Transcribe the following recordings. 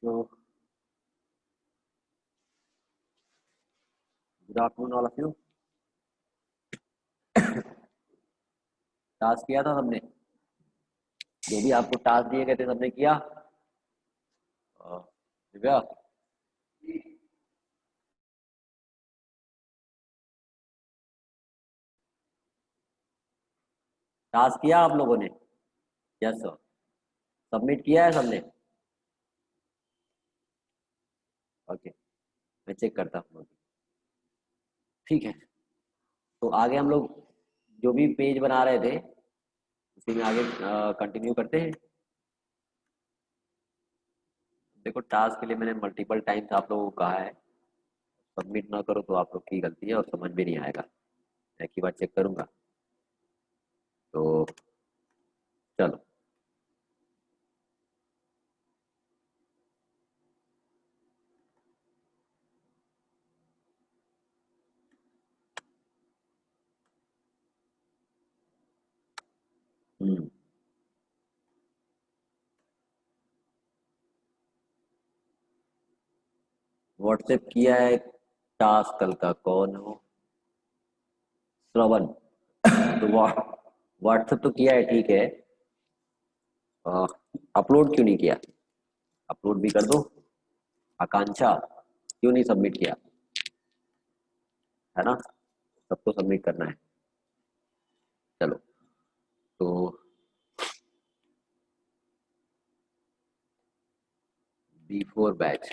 तो good afternoon all of you. Task किया था सबने? जो भी आपको टास्क दिए गए थे सबने किया? दिव्या, टास्क किया आप लोगों ने? Yes sir. सबमिट किया है सबने? ओके, मैं चेक करता हूँ। ठीक है, तो आगे हम लोग जो भी पेज बना रहे थे उसी में आगे कंटिन्यू करते हैं। देखो, टास्क के लिए मैंने मल्टीपल टाइम्स आप लोगों को कहा है, सबमिट ना करो तो आप लोग की गलती है और समझ भी नहीं आएगा। एक ही बार चेक करूंगा। तो चलो। हम्म व्हाट्सएप किया है टास्क कल का? कौन हो? श्रवण। तो व्हाट्सएप तो किया है, ठीक है। अपलोड क्यों नहीं किया? अपलोड भी कर दो। आकांक्षा, क्यों नहीं सबमिट किया? है ना, सबको सबमिट करना है। चलो, तो B4 बैच,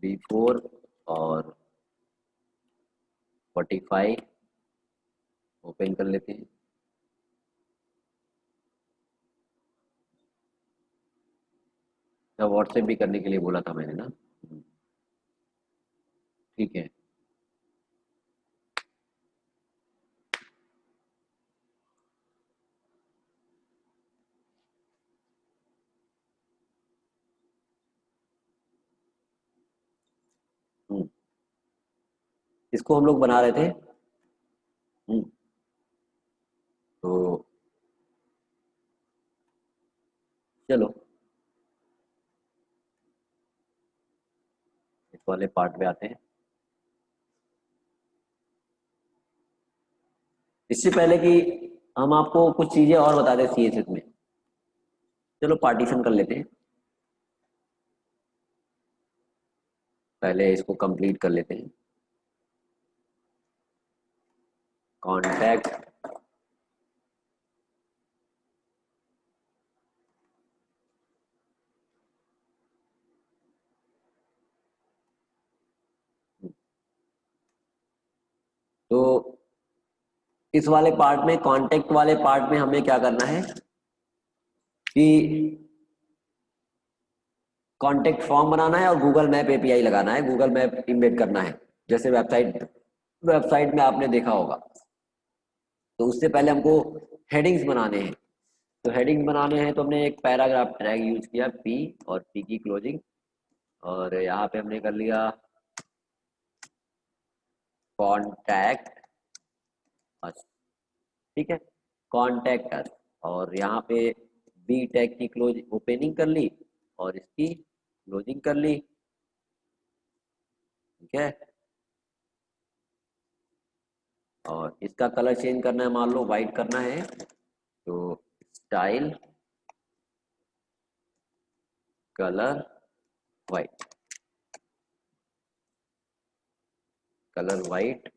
B4 और 45 ओपन कर लेते हैं। तो व्हाट्सएप भी करने के लिए बोला था मैंने ना। ठीक है। हम्म, इसको हम लोग बना रहे थे। हम्म, तो चलो इस वाले पार्ट में आते हैं। इससे पहले कि हम आपको कुछ चीजें और बता दें CSS में, चलो पार्टीशन कर लेते हैं। पहले इसको कंप्लीट कर लेते हैं। कॉन्टैक्ट, तो इस वाले पार्ट में, कॉन्टेक्ट वाले पार्ट में हमें क्या करना है कि कॉन्टेक्ट फॉर्म बनाना है और गूगल मैप एपीआई लगाना है, गूगल मैप इम्बेड करना है, जैसे वेबसाइट वेबसाइट में आपने देखा होगा। तो उससे पहले हमको हेडिंग्स बनाने हैं। तो हेडिंग बनाने हैं तो हमने एक पैराग्राफ टैग यूज किया, पी और पी की क्लोजिंग, और यहाँ पे हमने कर लिया कॉन्टैक्ट अस। ठीक है, कॉन्टैक्ट अस। और यहाँ पे बी टैग की क्लोज ओपनिंग कर ली और इसकी क्लोजिंग कर ली। ठीक है, और इसका कलर चेंज करना है, मान लो वाइट करना है, तो style colour white, colour white.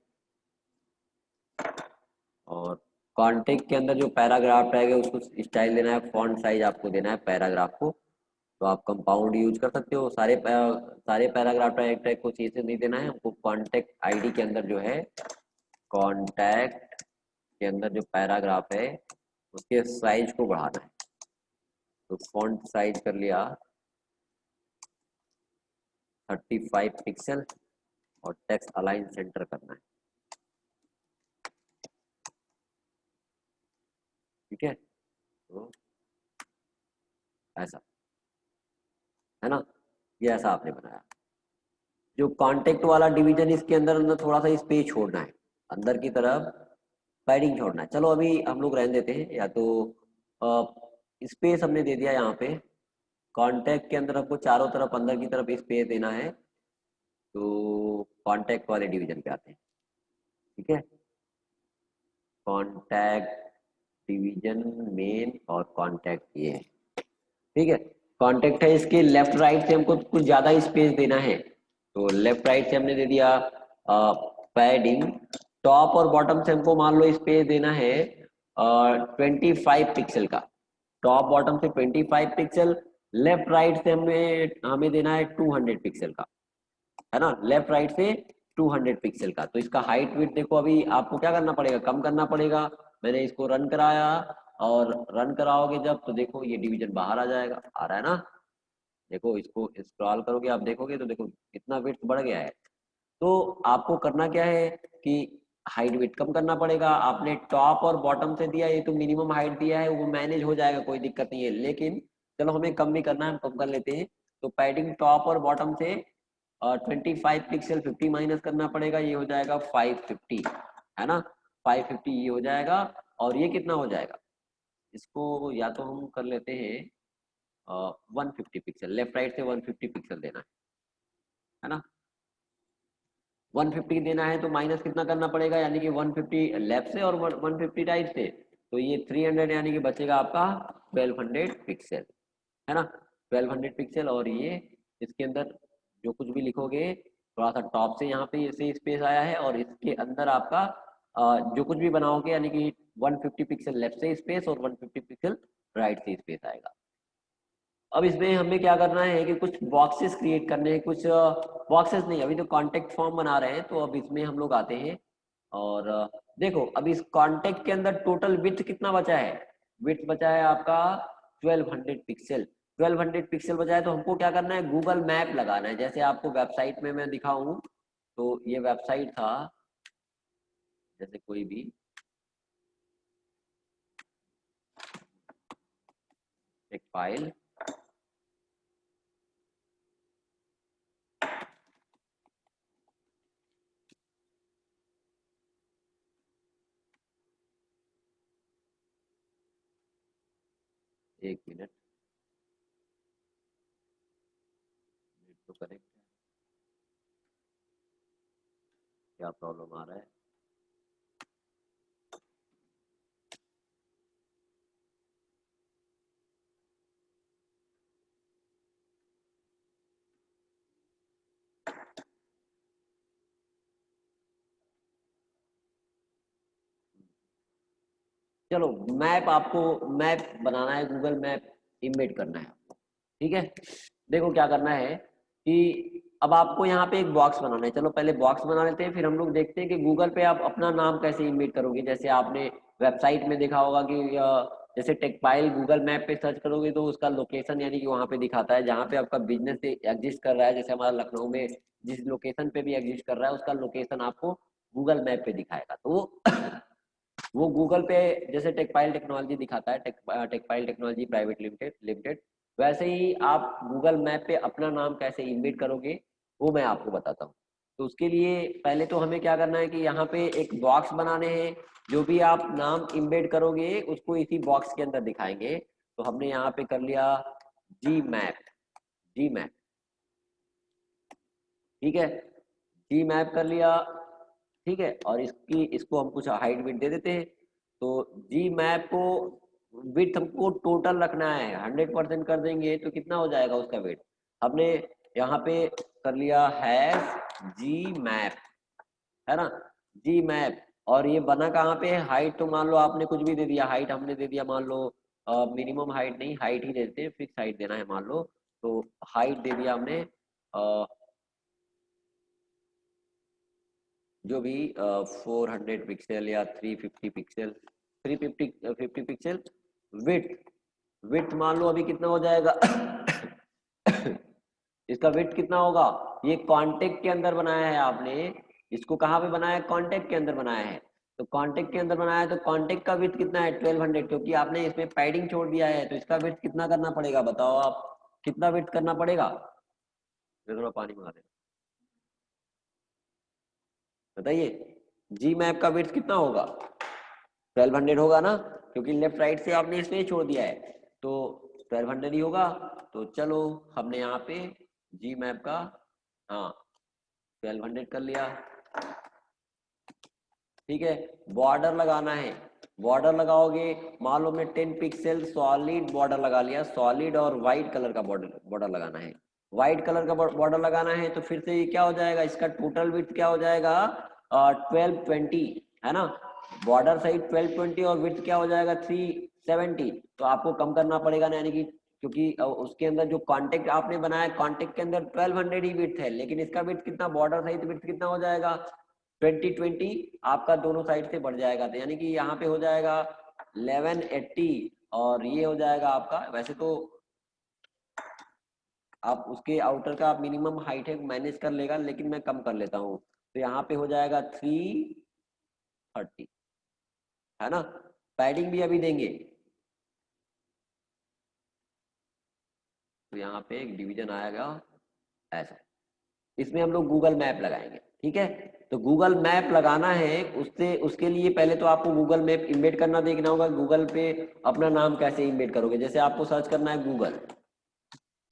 और कॉन्टेक्ट के अंदर जो पैराग्राफ टैग है उसको स्टाइल देना है, फॉन्ट साइज आपको देना है पैराग्राफ को। तो आप कंपाउंड यूज कर सकते हो। सारे पैराग्राफ टैग टैग को चीज से नहीं देना है हमको। कॉन्टेक्ट आईडी के अंदर जो है, कॉन्टैक्ट के अंदर जो पैराग्राफ है उसके साइज को बढ़ाना है। तो फॉन्ट साइज कर लिया 35 पिक्सल, और टेक्स्ट अलाइन सेंटर करना है। ठीक है, तो ऐसा है ना, ये ऐसा आपने बनाया। जो कॉन्टेक्ट वाला डिवीजन, इसके अंदर अंदर थोड़ा सा स्पेस छोड़ना है, अंदर की तरफ पैडिंग छोड़ना है। चलो अभी हम लोग रहने देते हैं, या तो स्पेस हमने दे दिया यहाँ पे, कॉन्टेक्ट के अंदर आपको चारों तरफ अंदर की तरफ स्पेस देना है, तो कॉन्टेक्ट वाले डिवीजन पे आते हैं। ठीक है, कॉन्टैक्ट डिवीजन मेन और कॉन्टैक्ट ये है। ठीक है, कॉन्टैक्ट है, इसके लेफ्ट राइट से हमको कुछ ज्यादा स्पेस देना है, तो लेफ्ट राइट से हमने दे दिया पैडिंग। टॉप और बॉटम से हमको मान लो स्पेस देना है 25 पिक्सल का, टॉप बॉटम से 25 पिक्सल। लेफ्ट राइट से हमें हमें देना है 200 पिक्सल का, है ना, लेफ्ट राइट से 200 पिक्सल का। तो इसका हाइट विड्थ देखो, अभी आपको क्या करना पड़ेगा, कम करना पड़ेगा। मैंने इसको रन कराया, और रन कराओगे जब तो देखो ये डिवीजन बाहर आ जाएगा, आ रहा है ना। देखो इसको स्क्रॉल करोगे आप देखोगे तो देखो कितना विड्थ बढ़ गया है। तो आपको करना क्या है कि हाइट विड्थ कम करना पड़ेगा। आपने टॉप और बॉटम से दिया, ये तो मिनिमम हाइट दिया है, वो मैनेज हो जाएगा, कोई दिक्कत नहीं है। लेकिन चलो हमें कम भी करना है, हम कम कर लेते हैं। तो पैडिंग टॉप और बॉटम से 25 पिक्सल 50 माइनस करना पड़ेगा, ये हो जाएगा 550, है ना, 550 ये हो जाएगा। और ये कितना हो जाएगा, इसको या तो हम कर लेते हैं 150 पिक्सल, लेफ्ट राइट से 150 पिक्सल देना है ना। 150 देना है तो माइनस कितना करना पड़ेगा, यानी कि 150 लेफ्ट से और 150 राइट से, तो ये 300 यानी कि बचेगा आपका 1200 पिक्सल, है ना, 1200 पिक्सल। और ये इसके अंदर जो कुछ भी लिखोगे, थोड़ा सा टॉप से यहाँ पे से स्पेस आया है, और इसके अंदर आपका जो कुछ भी बनाओगे यानी कि 150 पिक्सल लेफ्ट से स्पेस और 150 पिक्सल राइट से स्पेस आएगा। अब इसमें हमें क्या करना है कि कुछ बॉक्सेस क्रिएट करने हैं, कुछ बॉक्सेस नहीं, अभी तो कॉन्टेक्ट फॉर्म बना रहे हैं, तो अब इसमें हम लोग आते हैं। और देखो अब इस कॉन्टेक्ट के अंदर टोटल विड्थ कितना बचा है, विड्थ बचा है आपका 1200 पिक्सल। 1200 पिक्सल बचा है, तो हमको क्या करना है, गूगल मैप लगाना है। जैसे आपको वेबसाइट में मैं दिखाऊं, तो ये वेबसाइट था, जैसे कोई भी एक फाइल, एक मिनट, तो करेक्ट है, क्या प्रॉब्लम आ रहा है। चलो मैप, आपको मैप बनाना है, गूगल मैप इम्बेड करना है आपको। ठीक है, देखो क्या करना है कि अब आपको यहाँ पे एक बॉक्स बनाना है। चलो पहले बॉक्स बना लेते हैं, फिर हम लोग देखते हैं कि गूगल पे आप अपना नाम कैसे इम्बेड करोगे। जैसे आपने वेबसाइट में देखा होगा कि जैसे टेकपाइल गूगल मैप पे सर्च करोगे तो उसका लोकेशन यानी कि वहाँ पे दिखाता है जहाँ पे आपका बिजनेस एग्जिस्ट कर रहा है। जैसे हमारा लखनऊ में जिस लोकेशन पे भी एग्जिस्ट कर रहा है, उसका लोकेशन आपको गूगल मैप पे दिखाएगा। तो वो गूगल पे जैसे टेकपाइल टेक्नोलॉजी दिखाता है, Techpile technology private limited limited, वैसे ही आप गूगल मैप पे अपना नाम कैसे इम्बेड करोगे वो मैं आपको बताता हूँ। तो उसके लिए पहले तो हमें क्या करना है कि यहाँ पे एक बॉक्स बनाने हैं, जो भी आप नाम इम्बेड करोगे उसको इसी बॉक्स के अंदर दिखाएंगे। तो हमने यहाँ पे कर लिया जी मैप, जी मैप, ठीक है, जी मैप कर लिया। ठीक है, और इसको हम कुछ हाइट विड्थ दे देते हैं। तो जी मैप को विड्थ हमको टोटल रखना है, 100% कर देंगे तो कितना हो जाएगा उसका विड्थ। हमने यहाँ पे कर लिया हैश जी मैप, है ना, जी मैप। और ये बना कहाँ पे है, हाइट तो मान लो आपने कुछ भी दे दिया, हाइट हमने दे दिया मान लो मिनिमम हाइट नहीं, हाइट ही देते हैं, फिक्स हाइट देना है मान लो। तो हाइट दे दिया हमने जो भी 400 पिक्सल या 350 पिक्सल, 350 पिक्सल विड्थ। विड्थ मान लो अभी कितना हो जाएगा इसका विड्थ कितना होगा, ये कॉन्टेक्ट के अंदर बनाया है आपने, इसको कहाँ पे बनाया है, कॉन्टेक्ट के अंदर बनाया है। तो कॉन्टेक्ट के अंदर बनाया है तो कॉन्टेक्ट का विड्थ कितना है 1200, क्योंकि आपने इसमें पैडिंग छोड़ दिया है, तो इसका विड्थ कितना करना पड़ेगा बताओ आप, कितना विड्थ करना पड़ेगा। मैं थोड़ा पानी मंगा देना, बताइए, जी मैप का विड्थ कितना होगा, 1200 होगा ना, क्योंकि लेफ्ट राइट से आपने इसमें छोड़ दिया है। तो 1200 ही होगा। तो चलो हमने यहाँ पे जी मैप का, हाँ 1200 कर लिया। ठीक है, बॉर्डर लगाना है, बॉर्डर लगाओगे, मान लो मैं 10 पिक्सल सॉलिड बॉर्डर लगा लिया, सॉलिड और व्हाइट कलर का बॉर्डर बॉर्डर लगाना है, व्हाइट कलर का बॉर्डर लगाना है। तो फिर से ये क्या हो जाएगा, इसका टोटल विड्थ क्या हो जाएगा, 1220 है ना, बॉर्डर सहित 1220 और विड्थ क्या हो जाएगा 370। तो आपको कम करना पड़ेगा ना, यानी कि क्योंकि उसके अंदर जो कॉन्टेक्ट आपने बनाया, कॉन्टेक्ट के अंदर 1200 ही विड्थ है, लेकिन इसका विड्थ कितना, बॉर्डर सहित विड्थ कितना हो जाएगा 2020, आपका दोनों साइड से बढ़ जाएगा। तो यानी कि यहाँ पे हो जाएगा 1180 और ये हो जाएगा आपका, वैसे तो आप उसके आउटर का आप मिनिमम हाइट है मैनेज कर लेगा, लेकिन मैं कम कर लेता हूँ। तो यहाँ पे हो जाएगा 330 है ना। पैडिंग भी अभी देंगे, तो यहाँ पे एक डिवीजन आएगा ऐसा, इसमें हम लोग गूगल मैप लगाएंगे। ठीक है, तो गूगल मैप लगाना है, उससे उसके लिए पहले तो आपको गूगल मैप इम्बेड करना देखना होगा। गूगल पे अपना नाम कैसे इम्बेड करोगे, जैसे आपको सर्च करना है गूगल,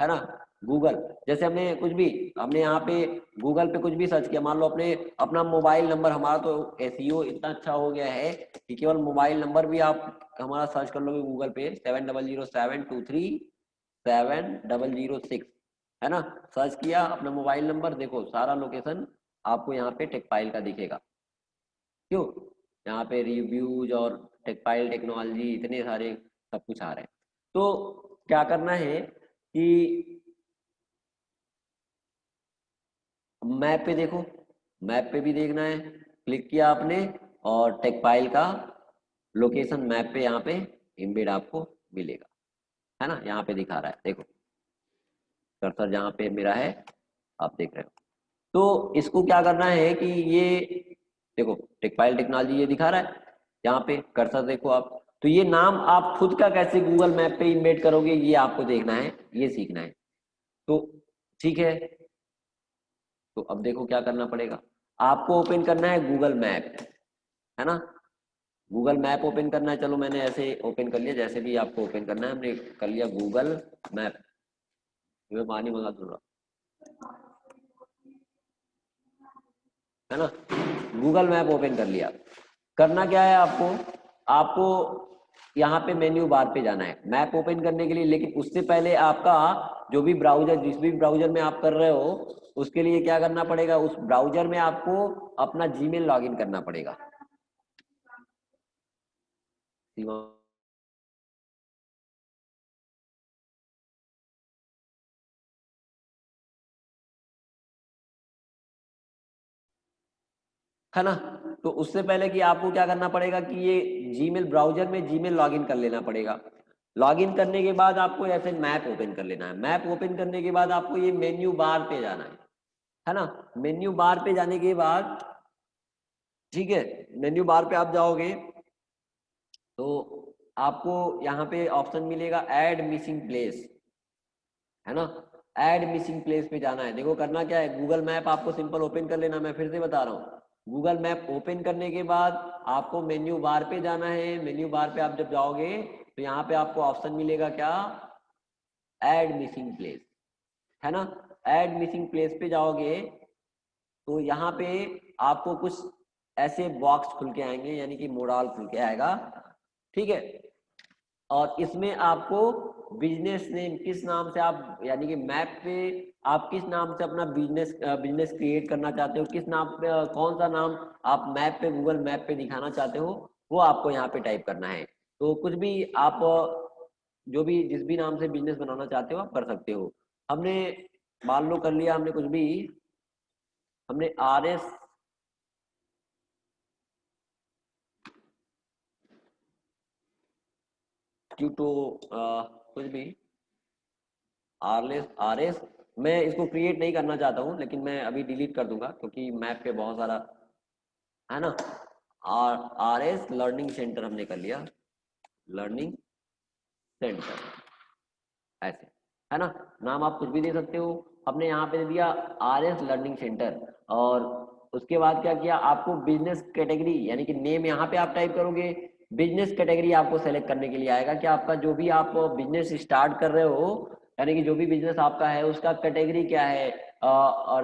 है ना, गूगल, जैसे हमने कुछ भी, हमने यहाँ पे गूगल पे कुछ भी सर्च किया, मान लो अपने अपना मोबाइल नंबर, हमारा तो एसईओ इतना अच्छा हो गया है कि केवल मोबाइल नंबर भी आप हमारा सर्च कर लोगे गूगल पे, 7007237006 है ना, सर्च किया अपना मोबाइल नंबर, देखो सारा लोकेशन आपको यहाँ पे टेकपाइल का दिखेगा। क्यों, यहाँ पे रिव्यूज और टेकपाइल टेक्नोलॉजी इतने सारे सब कुछ आ रहे हैं। तो क्या करना है कि मैप पे देखो, मैप पे भी देखना है, क्लिक किया आपने और टेकपाइल का लोकेशन मैप पे यहाँ पे इम्बेड आपको मिलेगा, है ना, यहाँ पे दिखा रहा है, देखो कर्सर जहाँ पे मेरा है आप देख रहे हो। तो इसको क्या करना है कि ये देखो टेकपाइल टेक्नोलॉजी ये दिखा रहा है, यहाँ पे कर्सर देखो आप, तो ये नाम आप खुद का कैसे गूगल मैप पे इम्बेड करोगे ये आपको देखना है, ये सीखना है। तो ठीक है, तो अब देखो क्या करना पड़ेगा, आपको ओपन करना है गूगल मैप, है ना, गूगल मैप ओपन करना है। चलो मैंने ऐसे ओपन कर लिया, जैसे भी आपको ओपन करना है, हमने कर लिया गूगल मैप। मैं पानी मंगा दूंगा, है ना, गूगल मैप ओपन कर लिया। करना क्या है आपको, आपको यहाँ पे मेन्यू बार पे जाना है मैप ओपन करने के लिए, लेकिन उससे पहले आपका जो भी ब्राउजर, जिस भी ब्राउजर में आप कर रहे हो, उसके लिए क्या करना पड़ेगा, उस ब्राउजर में आपको अपना जीमेल लॉगिन करना पड़ेगा। है ना, तो उससे पहले कि आपको क्या करना पड़ेगा कि ये जीमेल ब्राउजर में जीमेल लॉगिन कर लेना पड़ेगा। लॉगिन करने के बाद आपको ऐसे मैप ओपन कर लेना है, मैप ओपन करने के बाद आपको ये मेन्यू बार पे जाना है ना, मेन्यू बार पे जाने के बाद ठीक है, मेन्यू बार पे आप जाओगे तो आपको यहाँ पे ऑप्शन मिलेगा ऐड मिसिंग प्लेस, है ना, ऐड मिसिंग प्लेस पे जाना है। देखो करना क्या है, गूगल मैप आपको सिंपल ओपन कर लेना, मैं फिर से बता रहा हूँ, गूगल मैप ओपन करने के बाद आपको मेन्यू बार पे जाना है। मेन्यू बार पे आप जब जाओगे तो यहाँ पे आपको ऑप्शन मिलेगा क्या, ऐड मिसिंग प्लेस, है ना, ऐड मिसिंग प्लेस पे जाओगे तो यहाँ पे आपको कुछ ऐसे बॉक्स खुल के आएंगे, यानी कि मोडाल खुल के आएगा। ठीक है, और इसमें आपको बिजनेस नेम किस नाम से आप, यानी कि मैप पे आप किस नाम से अपना बिजनेस बिजनेस क्रिएट करना चाहते हो, किस नाम पे कौन सा नाम आप मैप पे गूगल मैप पे दिखाना चाहते हो, वो आपको यहाँ पे टाइप करना है। तो कुछ भी आप जो भी जिस भी नाम से बिजनेस बनाना चाहते हो आप कर सकते हो। हमने मान लो कर लिया हमने कुछ भी, हमने RS ट्यूटो कुछ भी RS मैं इसको क्रिएट नहीं करना चाहता हूँ, लेकिन मैं अभी डिलीट कर दूंगा क्योंकि मैप पे बहुत सारा है ना। RS लर्निंग सेंटर हमने कर लिया, लर्निंग सेंटर ऐसे, है ना, नाम आप कुछ भी दे सकते हो। हमने यहाँ पे दे दिया RS लर्निंग सेंटर, और उसके बाद क्या किया, आपको बिजनेस कैटेगरी यानी कि नेम यहाँ पे आप टाइप करोगे, बिजनेस कैटेगरी आपको सेलेक्ट करने के लिए आएगा कि आपका जो भी आप बिजनेस स्टार्ट कर रहे हो, यानी कि जो भी बिजनेस आपका है उसका कैटेगरी क्या है,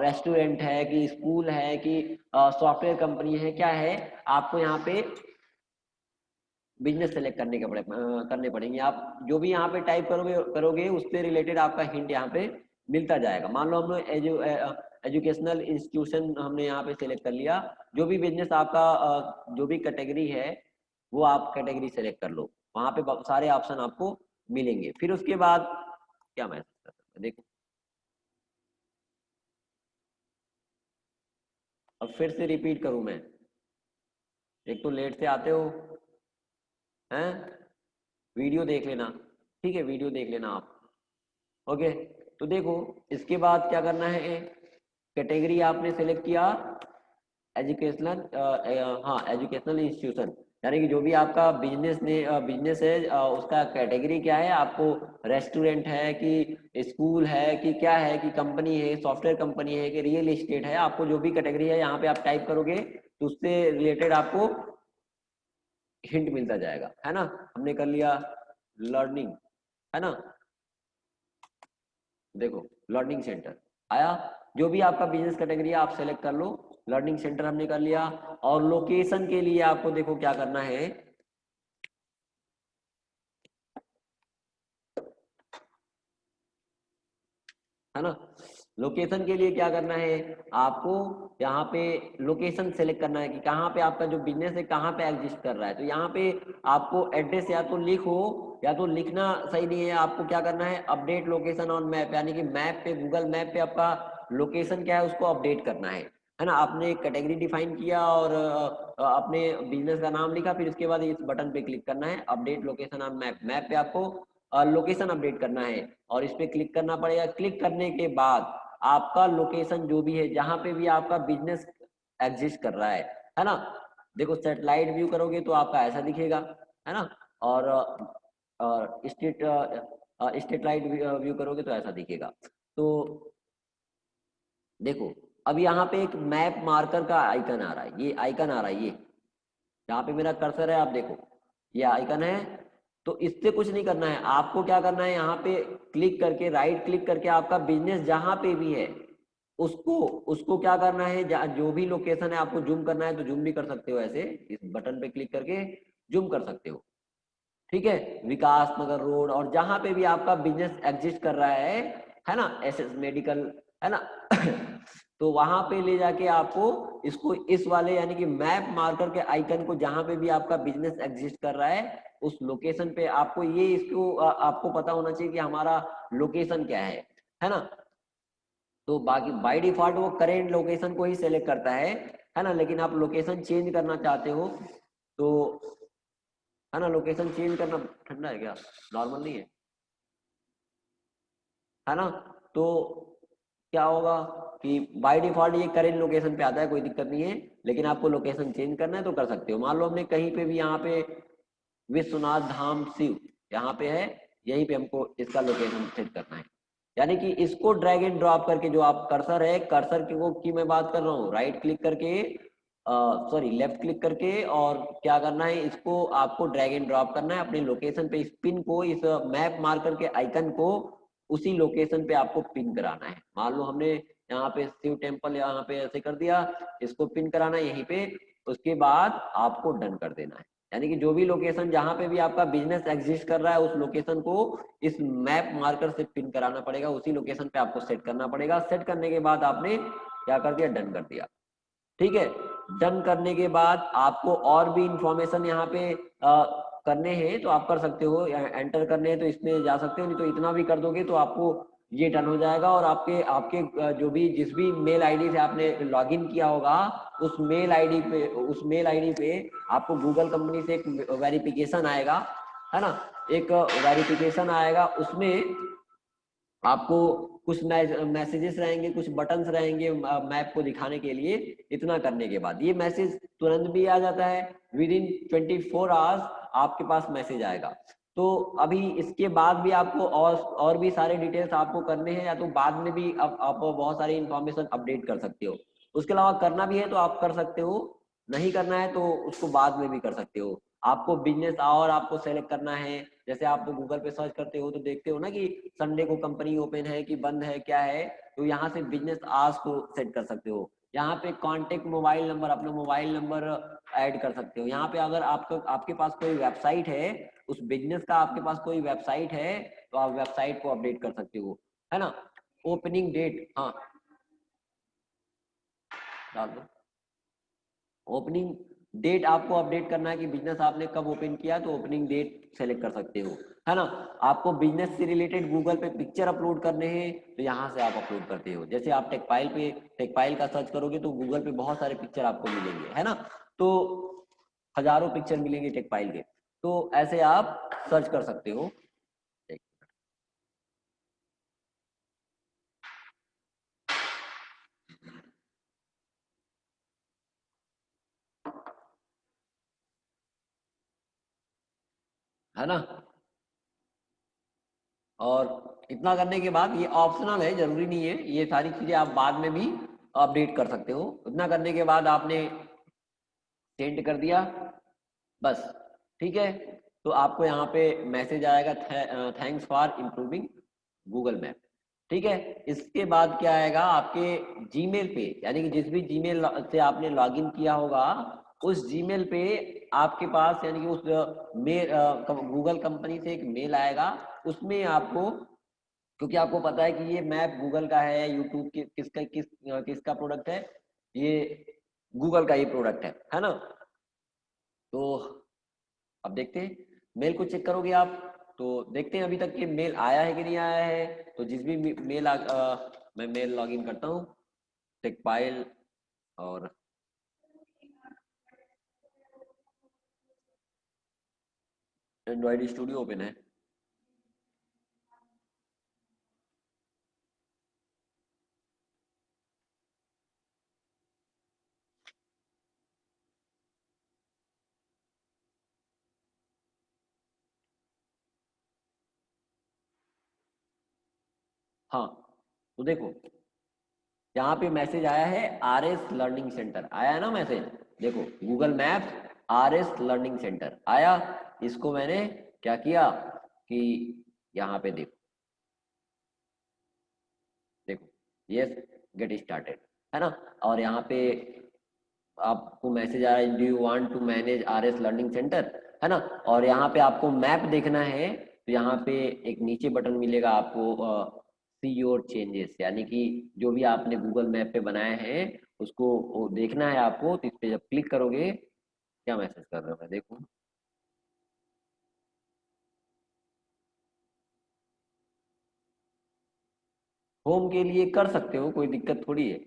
रेस्टोरेंट है कि स्कूल है कि सॉफ्टवेयर कंपनी है, क्या है, आपको यहाँ पे बिजनेस सेलेक्ट करने पड़ेंगे। आप जो भी यहाँ पे टाइप करोगे करोगे उससे रिलेटेड आपका हिंट यहाँ पे मिलता जाएगा। मान लो हमने एजुकेशनल इंस्टीट्यूशन हमने यहाँ पे सेलेक्ट कर लिया, जो भी बिजनेस आपका जो भी कैटेगरी है वो आप कैटेगरी सेलेक्ट कर लो, वहाँ पे सारे ऑप्शन आपको मिलेंगे। फिर उसके बाद क्या मैसेज कर सकते हैं, देखो अब फिर से रिपीट करूँ मैं, एक तो लेट से आते हो हैं, वीडियो देख लेना, ठीक है, वीडियो देख लेना आप। ओके, तो देखो इसके बाद क्या करना है, कैटेगरी आपने सेलेक्ट किया एजुकेशनल, हाँ एजुकेशनल इंस्टीट्यूशन, यानी कि जो भी आपका बिजनेस है उसका कैटेगरी क्या है, आपको रेस्टोरेंट है कि स्कूल है कि क्या है कि कंपनी है, सॉफ्टवेयर कंपनी है कि रियल एस्टेट है, आपको जो भी कैटेगरी है यहाँ पे आप टाइप करोगे तो उससे रिलेटेड आपको हिंट मिलता जाएगा, है ना। हमने कर लिया लर्निंग, है ना, देखो लर्निंग सेंटर आया, जो भी आपका बिजनेस कैटेगरी है आप सेलेक्ट कर लो, लर्निंग सेंटर हमने कर लिया। और लोकेशन के लिए आपको देखो क्या करना है ना, लोकेशन के लिए क्या करना है, आपको यहाँ पे लोकेशन सेलेक्ट करना है कि कहाँ पे आपका जो बिजनेस है कहाँ पे एग्जिस्ट कर रहा है। तो यहाँ पे आपको एड्रेस या तो लिखो या तो लिखना सही नहीं है, आपको क्या करना है अपडेट लोकेशन ऑन मैप, यानी कि मैप पे गूगल मैप पे आपका लोकेशन क्या है उसको अपडेट करना है ना। आपने एक कैटेगरी डिफाइन किया और अपने बिजनेस का नाम लिखा, फिर उसके बाद इस बटन पे क्लिक करना है update location on map, map पे आपको लोकेशन अपडेट करना है और इस पे क्लिक करना पड़ेगा। क्लिक करने के बाद आपका लोकेशन जो भी है जहां पे भी आपका बिजनेस एग्जिस्ट कर रहा है ना, देखो सैटेलाइट व्यू करोगे तो आपका ऐसा दिखेगा, है ना, और स्ट्रीट स्ट्रीट लाइट व्यू करोगे तो ऐसा दिखेगा। तो देखो अब यहाँ पे एक मैप मार्कर का आइकन आ रहा है, ये आइकन आ रहा है, ये जहाँ पे मेरा कर्सर है आप देखो ये आइकन है। तो इससे कुछ नहीं करना है, आपको क्या करना है यहाँ पे क्लिक करके राइट क्लिक करके आपका बिजनेस जहाँ पे भी है उसको उसको क्या करना है, जो भी लोकेशन है आपको जूम करना है तो जूम भी कर सकते हो, ऐसे इस बटन पे क्लिक करके जूम कर सकते हो, ठीक है। विकास नगर रोड और जहां पे भी आपका बिजनेस एग्जिस्ट कर रहा है ना, एसएस मेडिकल, है ना तो वहां पे ले जाके आपको इसको इस वाले यानी कि मैप मार्कर के आइकन को जहां पे भी आपका बिजनेस एग्जिस्ट कर रहा है उस लोकेशन पे आपको ये इसको आपको पता होना चाहिए कि हमारा लोकेशन क्या है ना। तो बाकी बाय डिफॉल्ट वो करेंट लोकेशन को ही सेलेक्ट करता है ना, लेकिन आप लोकेशन चेंज करना चाहते हो तो, है ना, लोकेशन चेंज करना, ठंडा है क्या, नॉर्मल नहीं है ना। तो क्या होगा कि बाय डिफॉल्ट ये करेंट लोकेशन पे आता है, कोई दिक्कत नहीं है, लेकिन आपको लोकेशन चेंज करना है तो कर सकते हो। मान लो हमने कहीं पे भी यहाँ पे विश्वनाथ धाम शिव यहाँ पे है, यहीं पे हमको इसका लोकेशन सेट करना है, यानी कि इसको ड्रैग एंड ड्रॉप करके जो आप कर्सर है, कर्सर की वो की मैं बात कर रहा हूँ, राइट क्लिक करके सॉरी लेफ्ट क्लिक करके और क्या करना है, इसको आपको ड्रैग एंड ड्रॉप करना है अपनी लोकेशन पे, इस पिन को इस मैप मार्कर के आइकन को उसी लोकेशन पे आपको पिन कराना है। मान लो हमने यहाँ पे शिव टेम्पल यहाँ पे ऐसे कर दिया, इसको पिन कराना है यहीं पे, उसके बाद आपको डन कर देना है, यानी कि जो भी लोकेशन जहां पे भी आपका बिजनेस एग्जिस्ट कर रहा है उस लोकेशन को इस मैप मार्कर से पिन कराना पड़ेगा, उसी लोकेशन पे आपको सेट करना पड़ेगा। सेट करने के बाद आपने क्या कर दिया, डन कर दिया, ठीक है। डन करने के बाद आपको और भी इंफॉर्मेशन यहाँ पे करने हैं तो आप कर सकते हो, एंटर करने हैं तो इसमें जा सकते हो, नहीं तो इतना भी कर दोगे तो आपको ये डन हो जाएगा और आपके आपके जो भी जिस भी मेल आईडी से आपने लॉगिन किया होगा उस मेल आईडी पे आपको गूगल कंपनी से एक वेरिफिकेशन आएगा, है ना, एक वेरिफिकेशन आएगा, उसमें आपको कुछ मैसेजेस रहेंगे, कुछ बटन्स रहेंगे मैप को दिखाने के लिए। इतना करने के बाद ये मैसेज तुरंत भी आ जाता है, विद इन 24 आवर्स आपके पास मैसेज आएगा। तो अभी इसके बाद भी आपको और भी सारे डिटेल्स आपको करने हैं या तो बाद में भी आप बहुत सारी इंफॉर्मेशन अपडेट कर सकते हो, उसके अलावा करना भी है तो आप कर सकते हो, नहीं करना है तो उसको बाद में भी कर सकते हो। आपको बिजनेस आवर आपको सेलेक्ट करना है। जैसे आप गूगल पे सर्च करते हो तो देखते हो ना कि संडे को कंपनी ओपन है कि बंद है क्या है, तो यहाँ से बिजनेस आवर्स को सेट कर सकते हो। यहाँ पे कॉन्टेक्ट मोबाइल नंबर, अपना मोबाइल नंबर ऐड कर सकते हो। यहाँ पे अगर आपको आपके पास कोई वेबसाइट है, उस बिजनेस का आपके पास कोई वेबसाइट है, तो आप वेबसाइट को अपडेट कर सकते हो, है ना। ओपनिंग डेट, हाँ डाल दो। ओपनिंग डेट आपको अपडेट करना है कि बिजनेस आपने कब ओपन किया, तो ओपनिंग डेट सेलेक्ट कर सकते हो, है ना। आपको बिजनेस से रिलेटेड गूगल पे पिक्चर अपलोड करने हैं, तो यहाँ से आप अपलोड करते हो। जैसे आप टेकपाइल पे टेकपाइल का सर्च करोगे तो गूगल पे बहुत सारे पिक्चर आपको मिलेंगे, है ना। तो हजारों पिक्चर मिलेंगे टेकपाइल के, तो ऐसे आप सर्च कर सकते हो। है ना। और इतना करने के बाद ये ऑप्शनल है, जरूरी नहीं है, ये सारी चीजें आप बाद में भी अपडेट कर सकते हो। इतना करने के बाद आपने सेंड कर दिया, बस, ठीक है। तो आपको यहाँ पे मैसेज आएगा, thanks for improving Google map, ठीक है। इसके बाद क्या आएगा आपके जीमेल पे, यानी कि जिस भी जीमेल से आपने लॉगिन किया होगा, उस जीमेल पे आपके पास, यानी कि उस मेल गूगल कंपनी से एक मेल आएगा। उसमें आपको, क्योंकि आपको पता है कि ये मैप गूगल का है, यूट्यूब किसका प्रोडक्ट है, ये गूगल का ही प्रोडक्ट है ना। तो अब देखते हैं, मेल को चेक करोगे आप, तो देखते हैं अभी तक कि मेल आया है कि नहीं आया है। तो जिस भी मैं मेल लॉगिन करता हूँ, टेकपाइल, और एंड्रॉइड स्टूडियो ओपन है। हाँ, तो देखो यहाँ पे मैसेज आया है, RS लर्निंग सेंटर आया है ना मैसेज। देखो Google maps RS learning centre आया। इसको मैंने क्या किया कि यहाँ पे देखो, देखो यस, गेट स्टार्टेड, है ना। और यहाँ पे आपको मैसेज आ रहा है, do you want to manage RS learning centre, है ना। और यहाँ पे आपको मैप देखना है, तो यहाँ पे एक नीचे बटन मिलेगा आपको, सी योर चेंजेस, यानी कि जो भी आपने गूगल मैप पे बनाए हैं उसको वो देखना है आपको। तो इस पे जब क्लिक करोगे, क्या मैसेज कर रहा हूँ मैं, देखो। होम के लिए कर सकते हो, कोई दिक्कत थोड़ी है,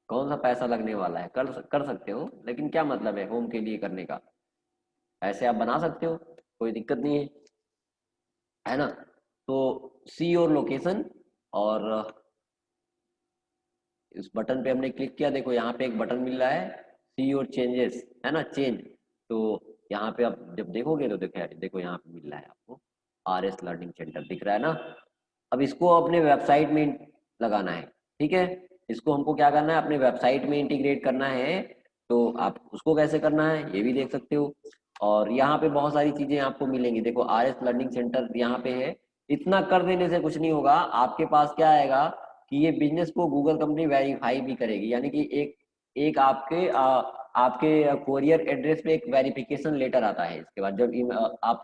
कौन सा पैसा लगने वाला है, कर सकते हो, लेकिन क्या मतलब है होम के लिए करने का, ऐसे आप बना सकते हो, कोई दिक्कत नहीं है ना। तो सी योर लोकेशन, और इस बटन पे हमने क्लिक किया, देखो यहाँ पे एक बटन मिल रहा है, सी योर चेंजेस, है ना, चेंज। तो यहाँ पे आप जब देखोगे तो देखो यहाँ पे मिल रहा है आपको, RS लर्निंग सेंटर दिख रहा है ना। अब इसको अपने वेबसाइट में लगाना है, ठीक है। इसको हमको क्या करना है, अपने वेबसाइट में इंटीग्रेट करना है। तो आप उसको कैसे करना है ये भी देख सकते हो। और यहाँ पे बहुत सारी चीजें आपको मिलेंगी, देखो RS लर्निंग सेंटर यहाँ पे है। इतना कर देने से कुछ नहीं होगा, आपके पास क्या आएगा कि ये बिजनेस को गूगल कंपनी वेरीफाई भी करेगी, यानी कि एक एक आपके कोरियर एड्रेस पे एक वेरिफिकेशन लेटर आता है। इसके बाद जब आप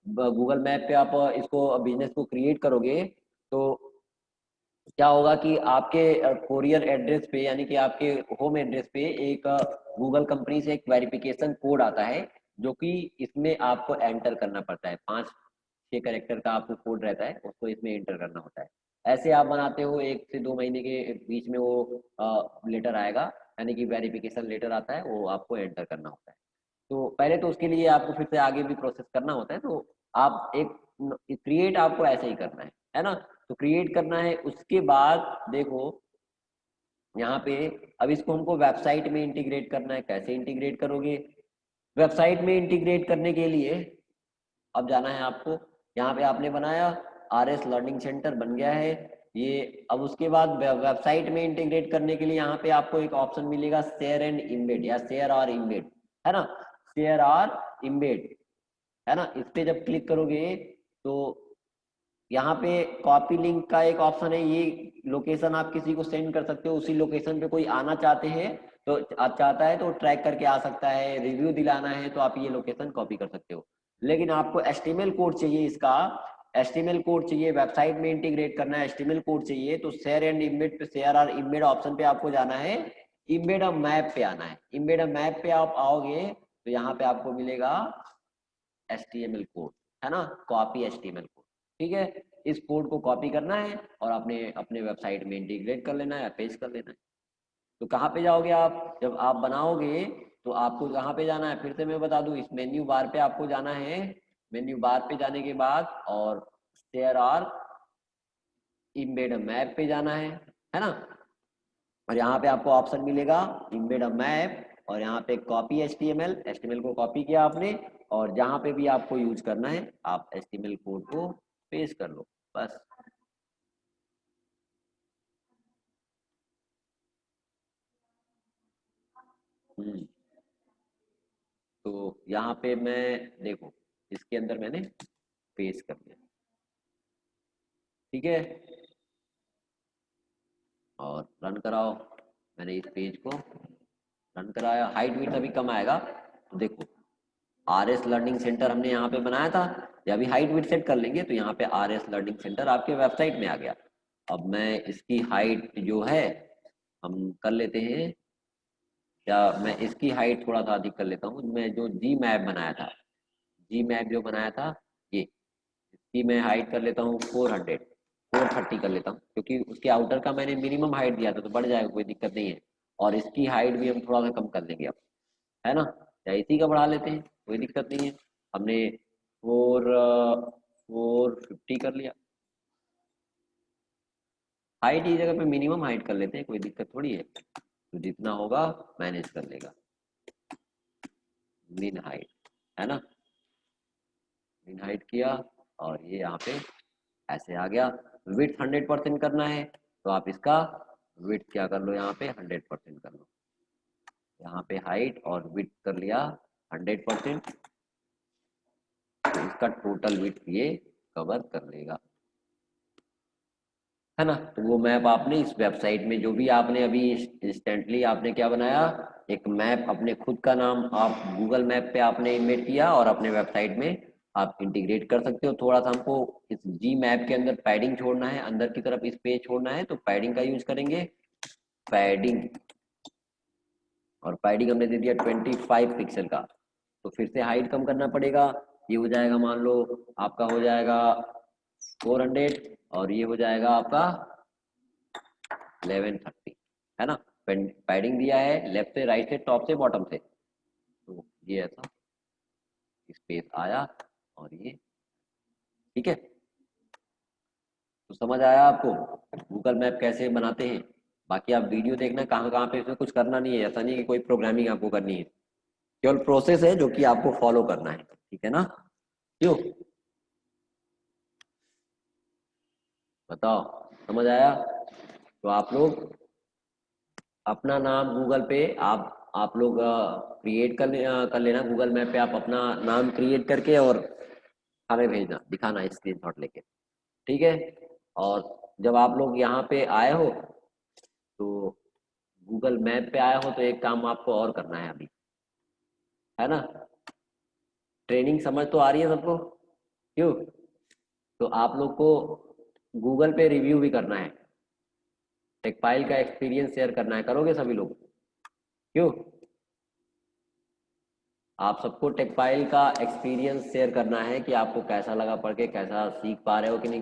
गूगल मैप पे आप इसको बिजनेस को क्रिएट करोगे, तो क्या होगा कि आपके कोरियर एड्रेस पे, यानी कि आपके होम एड्रेस पे एक गूगल कंपनी से एक वेरिफिकेशन कोड आता है, जो कि इसमें आपको एंटर करना पड़ता है। 5-6 कैरेक्टर का आपको कोड रहता है, उसको इसमें एंटर करना होता है। ऐसे आप बनाते हो, 1 से 2 महीने के बीच में वो लेटर आएगा, यानी कि वेरिफिकेशन लेटर आता है, वो आपको एंटर करना होता है। तो पहले तो उसके लिए आपको फिर से आगे भी प्रोसेस करना होता है। तो आप एक क्रिएट आपको ऐसे ही करना है ना। तो क्रिएट करना है, उसके बाद देखो यहाँ पे, अब इसको हमको वेबसाइट में इंटीग्रेट करना है। कैसे इंटीग्रेट करोगे, वेबसाइट में इंटीग्रेट करने के लिए अब जाना है आपको, यहाँ पे आपने बनाया, RS लर्निंग सेंटर बन गया है ये। अब उसके बाद वेबसाइट में इंटीग्रेट करने के लिए यहाँ पे आपको एक ऑप्शन मिलेगा, शेयर एंड इम्बेड, या शेयर और इम्बेड, है ना। शेयर और इम्बेड, है ना, इस पे जब क्लिक करोगे तो यहाँ पे कॉपी लिंक का एक ऑप्शन है, ये लोकेशन आप किसी को सेंड कर सकते हो, उसी लोकेशन पे कोई आना चाहते हैं तो आप चाहता है तो ट्रैक करके आ सकता है, रिव्यू दिलाना है तो आप ये लोकेशन कॉपी कर सकते हो। लेकिन आपको एचटीएमएल कोड चाहिए, इसका एचटीएमएल कोड चाहिए, वेबसाइट में इंटीग्रेट करना है, एचटीएमएल कोड चाहिए, तो शेयर एंड इम्बेड पे, शेयर और इम्बेड ऑप्शन पे आपको जाना है, इम्बेड अ मैप पे आना है। इम्बेड अ मैप पे आप आओगे तो यहाँ पे आपको मिलेगा एचटीएमएल कोड, है ना, कॉपी एचटीएमएल कोड। ठीक है, इस कोड को कॉपी करना है और अपने अपने वेबसाइट में इंटीग्रेट कर लेना है या पेस्ट कर लेना है। तो कहाँ पे जाओगे आप, जब आप बनाओगे तो आपको कहाँ पे जाना है, फिर से मैं बता दूं, इस मेन्यू बार पे आपको जाना है। मेन्यू बार पे जाने के बाद और शेयर और इम्बेड मैप पे जाना है ना, और यहाँ पे आपको ऑप्शन मिलेगा इम्बेड मैप, और यहाँ पे कॉपी एचटीएमएल, एचटीएमएल को कॉपी किया आपने, और जहाँ पे भी आपको यूज करना है आप एचटीएमएल कोड को पेस्ट कर लो बस। हम्म, तो यहाँ पे मैं, देखो, इसके अंदर मैंने पेस्ट कर दिया, ठीक है, और रन कराओ। मैंने इस पेज को रन कराया, हाइट विड्थ अभी कम आएगा, तो देखो आर एस लर्निंग सेंटर हमने यहाँ पे बनाया था, ये अभी हाइट विड्थ सेट कर लेंगे तो यहाँ पे आर एस लर्निंग सेंटर आपके वेबसाइट में आ गया। अब मैं इसकी हाइट जो है हम कर लेते हैं, या मैं इसकी हाइट थोड़ा सा अधिक कर लेता हूँ, मैं जो जी मैप बनाया था, जी मैप जो बनाया था ये, इसकी मैं हाइट कर लेता हूँ 430 कर लेता हूँ, क्योंकि उसके आउटर का मैंने मिनिमम हाइट दिया था तो बढ़ जाएगा, कोई दिक्कत नहीं है। और इसकी हाइट भी हम थोड़ा सा कम कर लेंगे अब, है ना, या इसी का बढ़ा लेते हैं, कोई दिक्कत नहीं है। हमने 450 कर लिया, हाइट की जगह पे मिनिमम हाइट कर लेते हैं, कोई दिक्कत थोड़ी है, तो जितना होगा मैनेज कर लेगा, मिन हाइट, है ना, मिन हाइट किया, और ये यहाँ पे ऐसे आ गया। विड्थ 100% करना है तो आप इसका विड्थ क्या कर लो, यहाँ पे 100% कर लो, यहाँ पे हाइट और विड्थ कर लिया 100%, तो इसका टोटल विड्थ ये कवर कर लेगा, है ना। तो वो मैप आपने इस वेबसाइट में जो भी आपने अभी इंस्टेंटली आपने क्या बनाया, एक मैप अपने खुद का नाम आप गूगल मैप पे आपने इमेज किया और अपने वेबसाइट में आप इंटीग्रेट कर सकते हो। थोड़ा सा हमको इस जी मैप के अंदर पैडिंग छोड़ना है, अंदर की तरफ स्पेस छोड़ना है, तो पैडिंग का यूज करेंगे, पैडिंग, और पैडिंग हमने दे दिया 25 पिक्सल का। तो फिर से हाइट कम करना पड़ेगा, ये हो जाएगा, मान लो आपका हो जाएगा 400, और ये हो जाएगा आपका 1130, है ना। पैडिंग दिया है लेफ्ट से राइट से टॉप से बॉटम से, तो ये ऐसा स्पेस आया, और ये ठीक है। तो समझ आया आपको गूगल मैप कैसे बनाते हैं। बाकी आप वीडियो देखना कहाँ कहाँ पे, इसमें कुछ करना नहीं है, ऐसा नहीं है कि कोई प्रोग्रामिंग आपको करनी है, केवल प्रोसेस है जो कि आपको फॉलो करना है, ठीक है ना। क्यों, बताओ, समझ आया। तो आप लोग अपना नाम गूगल पे आप लोग क्रिएट कर लेना, गूगल मैप पे आप अपना नाम क्रिएट करके और हमें भेजना, दिखाना स्क्रीनशॉट लेके, ठीक है। और जब आप लोग यहाँ पे आए हो, तो गूगल मैप पे आए हो, तो एक काम आपको और करना है अभी, है ना। ट्रेनिंग समझ तो आ रही है सबको, क्यों, तो आप लोग को गूगल पे रिव्यू भी करना है, टेकपाइल का एक्सपीरियंस शेयर करना है, करोगे सभी लोग, क्यों, आप सबको टेकपाइल का एक्सपीरियंस शेयर करना है कि आपको कैसा लगा पढ़ के, कैसा सीख पा रहे हो कि नहीं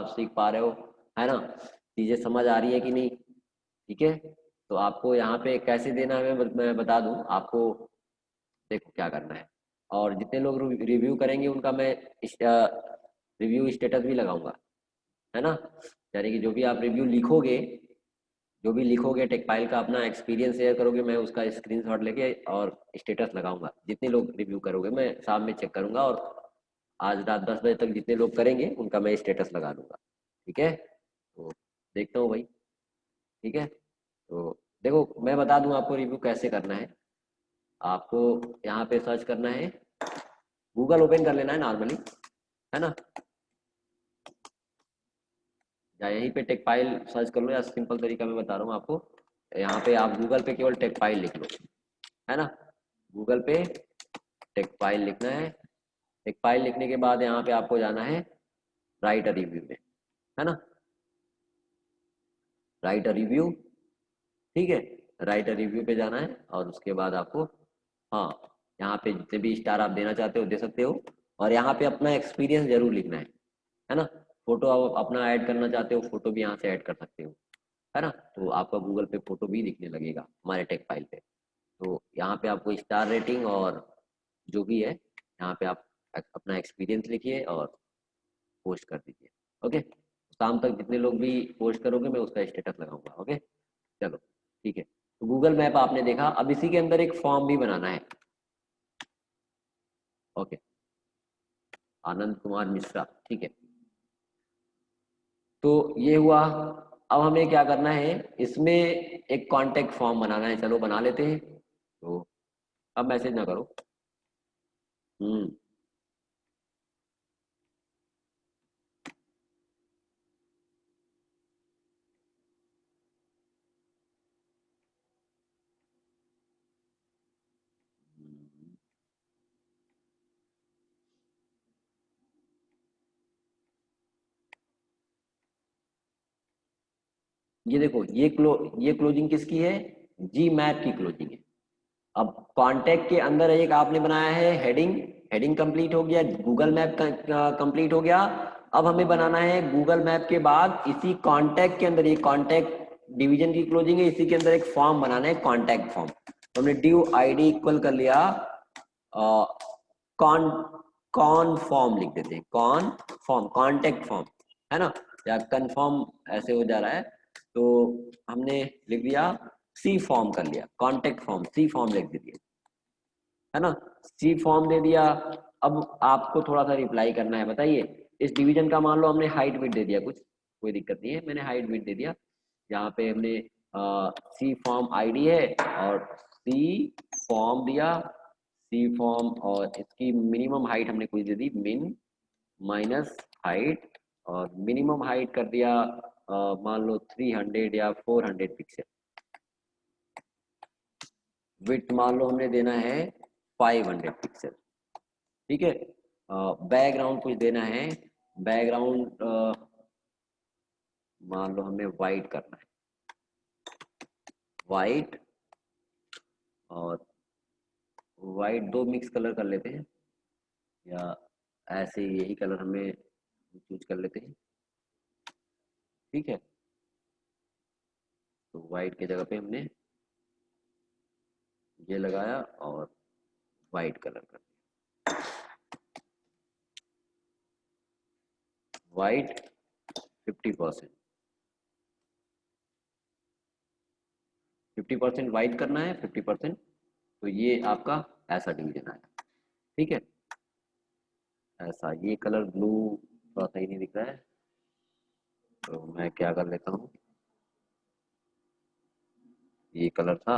सीख पा रहे हो, है ना, चीजें समझ आ रही है कि नहीं, ठीक है। तो आपको यहाँ पे कैसे देना है मैं बता दूं आपको, देखो क्या करना है, और जितने लोग रिव्यू करेंगे उनका मैं रिव्यू स्टेटस भी लगाऊंगा, है ना, यानी कि जो भी लिखोगे टेकपाइल का अपना एक्सपीरियंस शेयर करोगे, मैं उसका स्क्रीनशॉट लेके और स्टेटस लगाऊंगा, जितने लोग रिव्यू करोगे मैं शाम में चेक करूंगा, और आज रात 10 बजे तक जितने लोग करेंगे उनका मैं स्टेटस लगा दूंगा, ठीक है। तो देखता हूँ भाई, ठीक है। तो देखो मैं बता दूं आपको रिव्यू कैसे करना है, आपको यहाँ पे सर्च करना है गूगल ओपन कर लेना है नॉर्मली, है ना, या यहीं पे टेक फाइल सर्च कर लो, या सिंपल तरीका मैं बता रहा हूँ आपको, यहाँ पे आप गूगल पे केवल टेक फाइल लिख लो, है ना, गूगल पे टेक फाइल लिखना है। टेक फाइल लिखने के बाद यहाँ पे आपको जाना है राइट अ रिव्यू में, है ना, राइट अ रिव्यू, ठीक है, राइट अ रिव्यू पे जाना है और उसके बाद आपको, हाँ, यहाँ पे जितने भी स्टार आप देना चाहते हो दे सकते हो, और यहाँ पे अपना एक्सपीरियंस जरूर लिखना है ना, फोटो आप अपना ऐड करना चाहते हो फोटो भी यहाँ से ऐड कर सकते हो, है ना, तो आपका गूगल पे फोटो भी दिखने लगेगा हमारे टेक फाइल पे। तो यहाँ पे आपको स्टार रेटिंग और जो भी है यहाँ पे आप अपना एक्सपीरियंस लिखिए और पोस्ट कर दीजिए। ओके, शाम तक जितने लोग भी पोस्ट करोगे मैं उसका स्टेटस लगाऊंगा। ओके, चलो ठीक है। तो गूगल मैप आपने देखा, अब इसी के अंदर एक फॉर्म भी बनाना है। ओके, आनंद कुमार मिश्रा, ठीक है, तो ये हुआ। अब हमें क्या करना है, इसमें एक कांटेक्ट फॉर्म बनाना है, चलो बना लेते हैं। तो अब मैसेज ना करो। हम्म, ये देखो, ये क्लोजिंग किसकी है, जी मैप की क्लोजिंग है। अब कांटेक्ट के अंदर एक आपने बनाया है हेडिंग, हेडिंग कंप्लीट हो गया, गूगल मैप कंप्लीट हो गया। अब हमें बनाना है गूगल मैप के बाद इसी कांटेक्ट के अंदर, ये कांटेक्ट डिवीजन की क्लोजिंग है, इसी के अंदर एक फॉर्म बनाना है, कांटेक्ट फॉर्म। तो हमने ड्यू आईडी इक्वल कर लिया कॉन कॉन फॉर्म लिख देते हैं, कॉन फॉर्म, कांटेक्ट फॉर्म, है ना, या कन्फर्म ऐसे हो जा रहा है, तो हमने लिख दिया सी फॉर्म कर लिया, कांटेक्ट फॉर्म सी फॉर्म लिख दिया, है ना, सी फॉर्म दे दिया। अब आपको थोड़ा सा रिप्लाई करना है, बताइए इस डिवीजन का मान लो हमने हाइट विड्थ दे दिया, कुछ कोई दिक्कत नहीं है, मैंने हाइट विड्थ दे दिया, यहाँ पे हमने सी फॉर्म आईडी है और सी फॉर्म दिया, सी फॉर्म, और इसकी मिनिमम हाइट हमने कुछ दे दी, मिन माइनस हाइट, और मिनिमम हाइट कर दिया मान लो 300 या 400 पिक्सल, विड्थ मान लो हमने देना है 500 पिक्सल, ठीक है। बैकग्राउंड कुछ देना है, बैकग्राउंड मान लो हमें वाइट करना है, वाइट, और वाइट दो मिक्स कलर कर लेते हैं, या ऐसे ही यही कलर हमें चूज कर लेते हैं, ठीक है। तो वाइट की जगह पे हमने ये लगाया और वाइट कलर कर दिया, वाइट 50%, 50% वाइट करना है, 50%, तो ये आपका ऐसा डिवीजन आया, ठीक है, ऐसा। ये कलर ब्लू थोड़ा सही नहीं दिख रहा है, तो मैं क्या कर लेता हूँ, ये कलर था,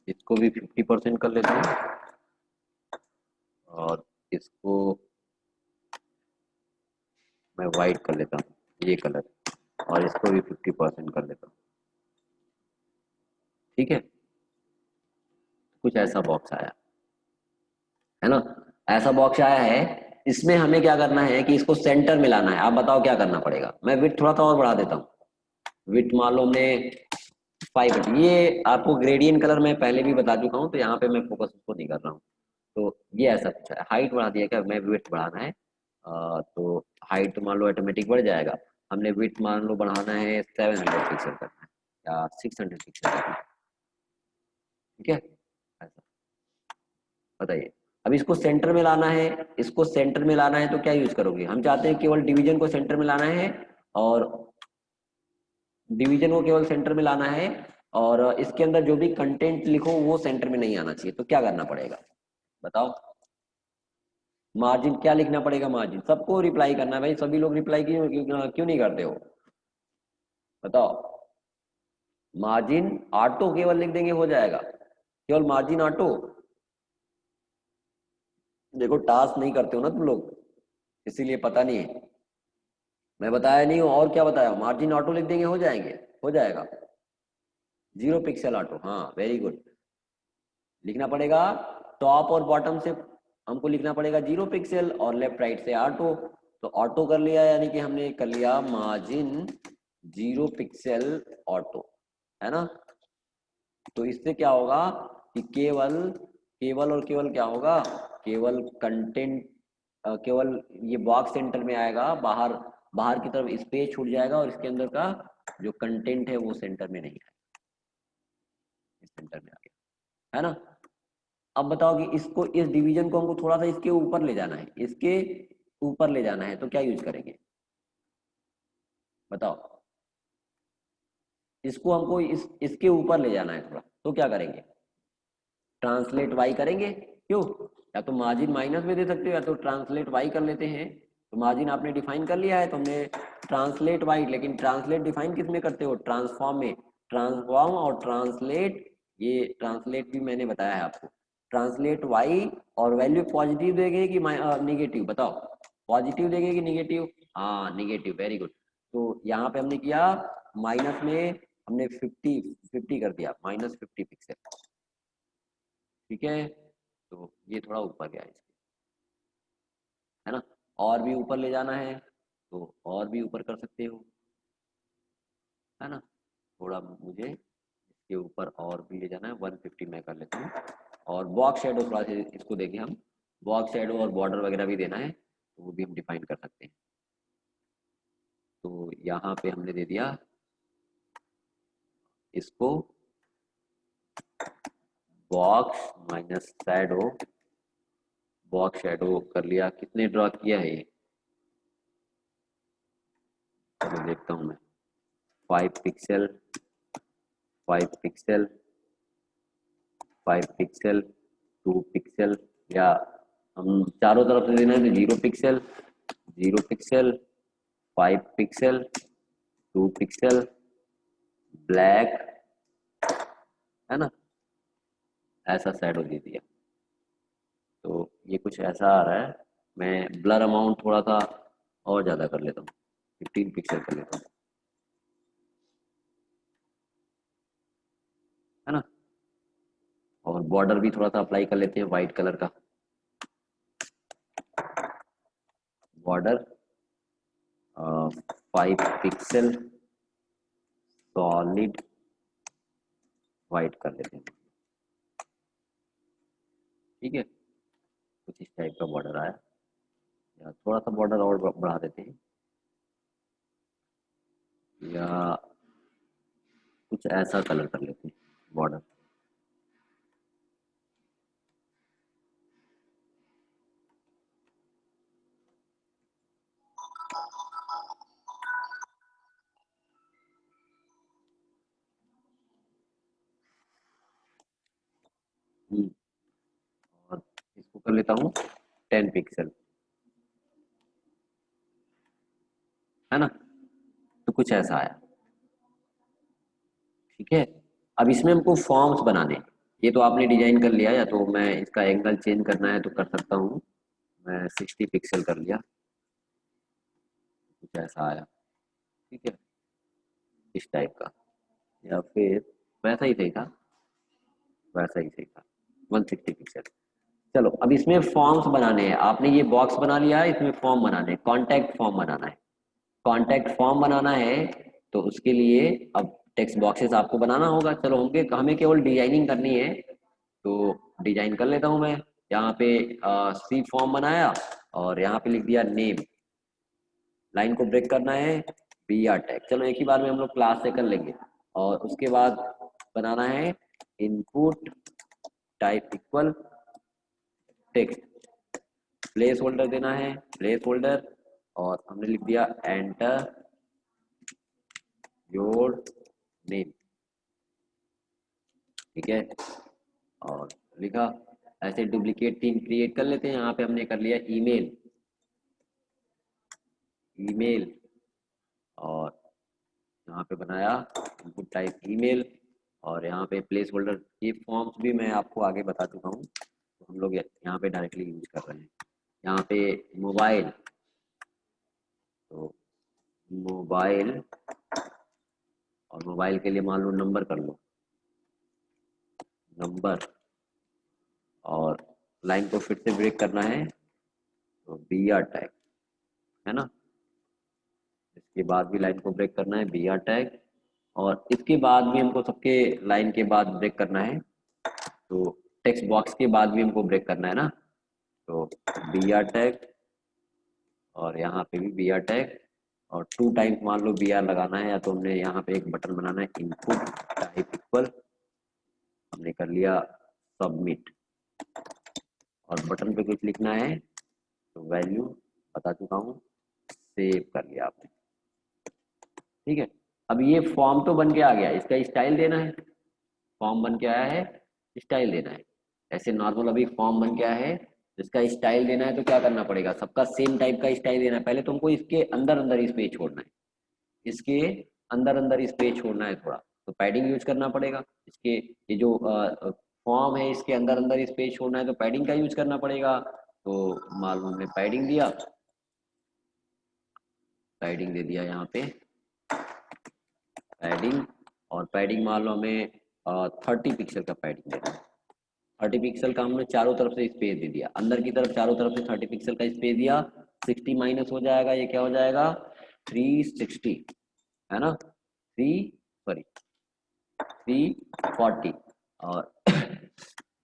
इसको भी 50% कर लेता हूँ, और इसको मैं वाइट कर लेता हूँ, ये कलर, और इसको भी 50% कर लेता हूँ, ठीक है। कुछ ऐसा बॉक्स आया, है ना, ऐसा बॉक्स आया है। इसमें हमें क्या करना है कि इसको सेंटर में लाना है, आप बताओ क्या करना पड़ेगा। मैं विड्थ थोड़ा सा और बढ़ा देता हूँ, विड्थ मान लो हमने 5, ये आपको ग्रेडियंट कलर मैं पहले भी बता चुका हूँ, तो यहाँ पे मैं फोकस उसको नहीं कर रहा हूँ। तो ये ऐसा कुछ है, हाइट बढ़ा दिया, क्या मैं विड्थ बढ़ाना है, तो हाइट मान लो ऑटोमेटिक बढ़ जाएगा, हमने विड्थ मान लो बढ़ाना है 700 पिक्सल करना है, या 600 पिक्सल करना है, ठीक है, ऐसा, बताइए। अब इसको सेंटर में लाना है, इसको सेंटर में लाना है तो क्या यूज करोगे, हम चाहते हैं केवल डिवीजन को सेंटर में लाना है, और डिवीजन को केवल सेंटर में लाना है, और इसके अंदर जो भी कंटेंट लिखो वो सेंटर में नहीं आना चाहिए, तो क्या करना पड़ेगा बताओ। मार्जिन क्या लिखना पड़ेगा, मार्जिन सबको रिप्लाई करना है भाई, सभी लोग रिप्लाई क्यों नहीं करते हो बताओ। मार्जिन ऑटो केवल लिख देंगे हो जाएगा, केवल मार्जिन ऑटो, देखो टास्क नहीं करते हो ना तुम लोग, इसीलिए पता नहीं है। मैं बताया नहीं हूँ, और क्या बताया? मार्जिन ऑटो लिख देंगे, हो जाएंगे, हो जाएगा। 0 पिक्सल ऑटो, हाँ वेरी गुड। लिखना पड़ेगा टॉप और बॉटम से, हमको लिखना पड़ेगा 0 पिक्सल और लेफ्ट राइट से ऑटो। तो ऑटो कर लिया, यानी कि हमने कर लिया मार्जिन 0 पिक्सल ऑटो, है ना। तो इससे क्या होगा कि केवल केवल और केवल क्या होगा, केवल कंटेंट, केवल ये बॉक्स सेंटर में आएगा, बाहर बाहर की तरफ स्पेस छूट जाएगा और इसके अंदर का जो कंटेंट है वो सेंटर में नहीं आएगा, इस सेंटर में आ गया, है ना। अब बताओ कि इसको, इस डिवीजन को हमको थोड़ा सा इसके ऊपर ले जाना है, इसके ऊपर ले जाना है, तो क्या यूज करेंगे बताओ? इसको हमको इसके ऊपर ले जाना है थोड़ा, तो क्या करेंगे? ट्रांसलेट वाई करेंगे, क्यों? या तो मार्जिन माइनस में दे सकते हो, या तो ट्रांसलेट वाई कर लेते हैं। तो मार्जिन आपने डिफाइन कर लिया है, तो हमने ट्रांसलेट वाई, लेकिन ट्रांसलेट डिफाइन किस में करते हो? ट्रांसफॉर्म में। ट्रांसफॉर्म और ट्रांसलेट, ये ट्रांसलेट भी मैंने बताया है आपको। ट्रांसलेट वाई, और वैल्यू पॉजिटिव देंगे कि निगेटिव, बताओ? पॉजिटिव देंगे कि निगेटिव? हाँ निगेटिव, वेरी गुड। तो यहाँ पे हमने किया माइनस में, हमने 50 कर दिया, -50 पिक्सल, ठीक है। तो ये थोड़ा ऊपर गया इसके, है ना। और भी ऊपर ले जाना है तो और भी ऊपर कर सकते हो, है ना। थोड़ा मुझे इसके ऊपर और भी ले जाना है, 150 मैं कर लेता हूँ। और बॉक्स शेडो थोड़ा सा इसको देखें हम, बॉक्स शेडो और बॉर्डर वगैरह भी देना है, तो वो भी हम डिफाइन कर सकते हैं। तो यहाँ पे हमने दे दिया इसको box minus shadow, box shadow कर लिया। कितने ड्रॉ किया है ये, चलो देखता हूँ मैं। 5 पिक्सल, 5 पिक्सल, 5 पिक्सल, 2 पिक्सल, या हम चारों तरफ से देना है तो 0 pixel, 0 pixel, 5 pixel, 2 pixel, black, है ना। ऐसा शैडो दे दिया, तो ये कुछ ऐसा आ रहा है। मैं ब्लर अमाउंट थोड़ा सा और ज़्यादा कर लेता हूँ, 15 पिक्सल कर लेता हूँ, है ना। और बॉर्डर भी थोड़ा सा अप्लाई कर लेते हैं वाइट कलर का बॉर्डर, 5 पिक्सल सॉलिड वाइट कर लेते हैं, ठीक है। कुछ इस टाइप का बॉर्डर आया, या थोड़ा सा बॉर्डर और बढ़ा देते हैं, या कुछ ऐसा कलर कर लेते हैं बॉर्डर। और इसको कर लेता हूँ 10 पिक्सल, है ना। तो कुछ ऐसा आया, ठीक है। अब इसमें हमको फॉर्म्स बनाने हैं। ये तो आपने डिजाइन कर लिया, या तो मैं इसका एंगल चेंज करना है तो कर सकता हूँ। मैं 60 पिक्सल कर लिया, कुछ ऐसा आया, ठीक है, इस टाइप का। या फिर वैसा ही सही था, वैसा ही सही था, 160 पिक्सल। चलो अब इसमें फॉर्म्स बनाने हैं। आपने ये बॉक्स बना लिया है, इसमें फॉर्म बनाने हैं, कॉन्टैक्ट फॉर्म बनाना है। कॉन्टैक्ट फॉर्म बनाना है, तो उसके लिए अब टेक्स्ट बॉक्सेस आपको बनाना होगा। चलो हमें केवल डिजाइनिंग करनी है, तो डिजाइन कर लेता हूँ मैं। यहाँ पे सी फॉर्म बनाया, और यहाँ पे लिख दिया नेम। लाइन को ब्रेक करना है, बी आर टैग। चलो एक ही बार में हम लोग क्लास से कर लेंगे। और उसके बाद बनाना है input type equal text, place holder देना है, प्लेस होल्डर। और हमने लिख दिया एंटर योर नेम, ठीक है। और लिखा। ऐसे डुप्लीकेट थीम क्रिएट कर लेते हैं। यहाँ पे हमने कर लिया ईमेल, ईमेल। और यहाँ पे बनाया इनपुट टाइप ईमेल। और यहाँ पे प्लेस होल्डर, ये फॉर्म्स भी मैं आपको आगे बता चुका हूँ, तो हम लोग यहाँ पे डायरेक्टली यूज कर रहे हैं। यहाँ पे मोबाइल, तो मोबाइल, और मोबाइल के लिए मान लो नंबर कर लो, नंबर, और लाइन को फिर से ब्रेक करना है तो बी आर टैग, है ना। इसके बाद भी लाइन को ब्रेक करना है बी आर टैग, और इसके बाद भी हमको सबके लाइन के बाद ब्रेक करना है, तो टेक्स्ट बॉक्स के बाद भी हमको ब्रेक करना है ना, तो बी आर टैग, और यहाँ पे भी बी आर टैग, और 2 टाइम्स मान लो बी आर लगाना है, या तो हमने यहाँ पे एक बटन बनाना है इनपुट टाइप इक्वल, हमने कर लिया सबमिट, और बटन पे कुछ लिखना है तो वैल्यू बता चुका हूँ, सेव कर लिया आपने। ठीक है, अब ये फॉर्म तो बन के आ गया, इसका स्टाइल देना है, फॉर्म बन के आया है, स्टाइल देना है। ऐसे नॉर्मल अभी फॉर्म बन के आया है, इसका स्टाइल देना है तो क्या करना पड़ेगा, सबका सेम टाइप का स्टाइल देना है। पहले तुमको इसके अंदर अंदर स्पेस छोड़ना है, इसके अंदर अंदर स्पेस छोड़ना है थोड़ा, तो पैडिंग यूज करना पड़ेगा। इसके ये जो फॉर्म है इसके अंदर अंदर स्पेस छोड़ना है तो पैडिंग का यूज करना पड़ेगा। तो मालूम हमने पैडिंग दिया, पैडिंग दे दिया यहाँ पे पैडिंग, और पैडिंग मान लो हमें 30 पिक्सल का पैडिंग देना है। 30 पिक्सल का हमने चारों तरफ से स्पेस दे दिया, अंदर की तरफ चारों तरफ से 30 पिक्सल का स्पेस दिया। 60 माइनस हो जाएगा, ये क्या हो जाएगा 360, है ना, 340, और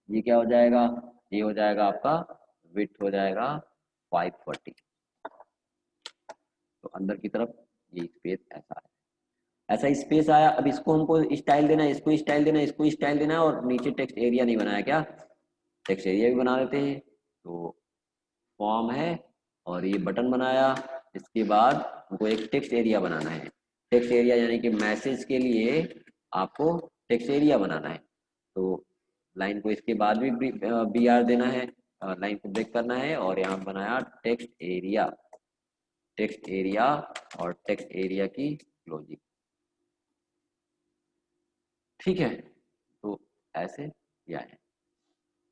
ये क्या हो जाएगा, ये हो जाएगा आपका विड्थ हो जाएगा 540, तो अंदर की तरफ ये स्पेस ऐसा है, ऐसा स्पेस आया। अब इसको हमको स्टाइल देना है, इसको स्टाइल देना है, इसको स्टाइल देना है, और नीचे टेक्स्ट एरिया नहीं बनाया क्या, टेक्स्ट एरिया भी बना देते हैं। तो फॉर्म है और ये बटन बनाया, इसके बाद हमको एक टेक्स्ट एरिया बनाना है। टेक्स्ट एरिया यानी कि मैसेज के लिए आपको टेक्स्ट एरिया बनाना है, तो लाइन को इसके बाद भी बी आर देना है, लाइन को ब्रेक करना है, और यहाँ बनाया टेक्स्ट एरिया, टेक्स्ट एरिया, और टेक्स्ट एरिया की लॉजिक। ठीक है, तो ऐसे किया है।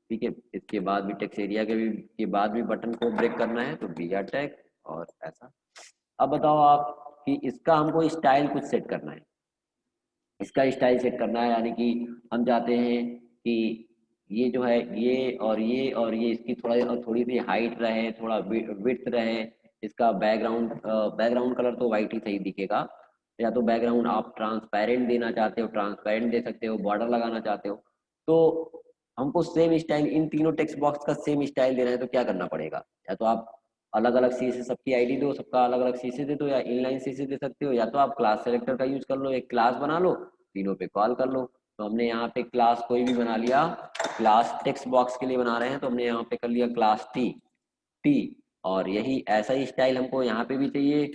ठीक है, इसके बाद भी टेक्स्ट एरिया के बाद भी बटन को ब्रेक करना है तो बी आर टैग, और ऐसा। अब बताओ आप कि इसका हमको स्टाइल कुछ सेट करना है, इसका स्टाइल सेट करना है, यानी कि हम चाहते हैं कि ये जो है ये और ये और ये इसकी थोड़ी सी हाइट रहे, थोड़ा विड्थ रहे, इसका बैकग्राउंड कलर तो वाइट ही सही दिखेगा, या तो बैकग्राउंड आप ट्रांसपेरेंट देना चाहते हो ट्रांसपेरेंट दे सकते हो, बॉर्डर लगाना चाहते हो, तो हमको सेम स्टाइल इन तीनों टेक्स्ट बॉक्स का सेम स्टाइल देना है तो क्या करना पड़ेगा, या तो आप अलग अलग सी से सबकी आईडी दो, सबका अलग अलग सी से दे दो, या इनलाइन सी से दे सकते हो, या तो आप क्लास सेलेक्टर का यूज कर लो, एक क्लास बना लो, तीनों पे कॉल कर लो। तो हमने यहाँ पे क्लास कोई भी बना लिया, क्लास टेक्स्ट बॉक्स के लिए बना रहे हैं तो हमने यहाँ पे कर लिया क्लास टी, टी, और यही ऐसा ही स्टाइल हमको यहाँ पे भी चाहिए,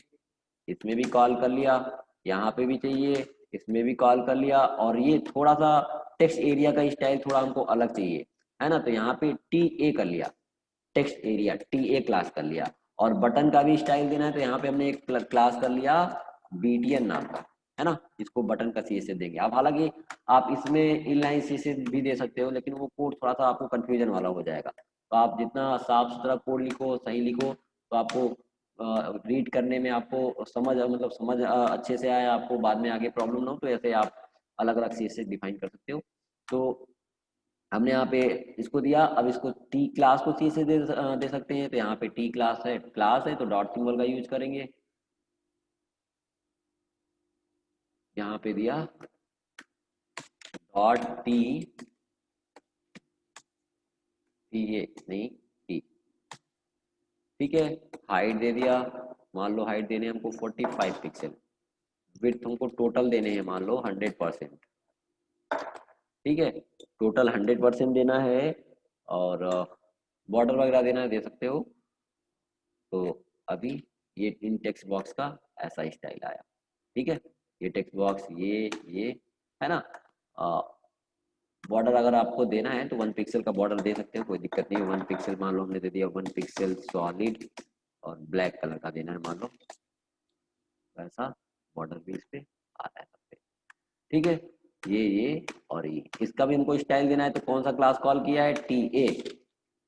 इसमें भी कॉल कर लिया, यहाँ पे भी चाहिए, इसमें भी कॉल कर लिया, और ये थोड़ा सा टेक्स्ट एरिया का स्टाइल थोड़ा हमको अलग चाहिए, है ना, तो यहाँ पे टी ए कर लिया, text area T A class कर लिया, और बटन का भी स्टाइल देना है तो यहाँ पे हमने एक क्लास कर लिया बीटीएन नाम का, है ना, इसको बटन का सी से देंगे। अब हालांकि आप इसमें इनलाइन सी से भी दे सकते हो, लेकिन वो कोड थोड़ा सा आपको कंफ्यूजन वाला हो जाएगा, तो आप जितना साफ सुथरा कोड लिखो, सही लिखो, तो आपको रीड करने में आपको समझ अच्छे से आए, आपको बाद में आगे प्रॉब्लम ना हो, तो ऐसे आप अलग अलग सी से डिफाइन कर सकते हो। तो हमने यहाँ पे इसको दिया, अब इसको टी क्लास को सी से दे सकते हैं, तो यहाँ पे टी क्लास है तो डॉट सिंबल का यूज करेंगे, यहाँ पे दिया डॉट टी, टी ए नहीं टी, ठीक है, हाइट दे दिया, मान लो हाइट देने हमको 45 पिक्सल, विड्थ हमको टोटल देने हैं मान लो 100%, ठीक है, टोटल 100% देना है, और बॉर्डर वगैरह देना है दे सकते हो। तो अभी ये इन टेक्स्ट बॉक्स का ऐसा स्टाइल आया, ठीक है, ये टेक्स्ट बॉक्स ये है ना। बॉर्डर अगर आपको देना है तो 1 पिक्सल का बॉर्डर दे सकते हो, कोई दिक्कत नहीं है। 1 पिक्सल मान लो हमने दे दिया, 1 पिक्सल सॉलिड, और ब्लैक कलर का देना है मान लो, वैसा बॉर्डर भी इस पे आता है सब पे, ठीक है। ये और ये इसका भी हमको स्टाइल देना है, तो कौन सा क्लास कॉल किया है, टी ए,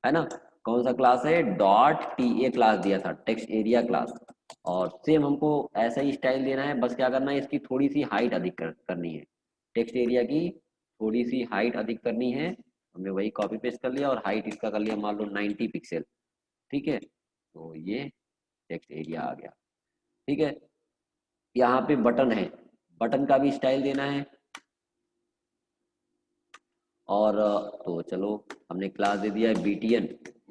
है ना। कौन सा क्लास है, डॉट टी ए क्लास दिया था, टेक्स्ट एरिया क्लास। और सेम हमको ऐसा ही स्टाइल देना है, बस क्या करना है, इसकी थोड़ी सी हाइट अधिक करनी है, टेक्स्ट एरिया की थोड़ी सी हाइट अधिक करनी है। हमने वही कॉपी पेस्ट कर लिया और हाइट इसका कर लिया मान लो 90 पिक्सल। ठीक है, तो ये टेक्स्ट एरिया आ गया। ठीक है, यहाँ पे बटन है, बटन का भी स्टाइल देना है। और तो चलो, हमने क्लास दे दिया है बीटीएन,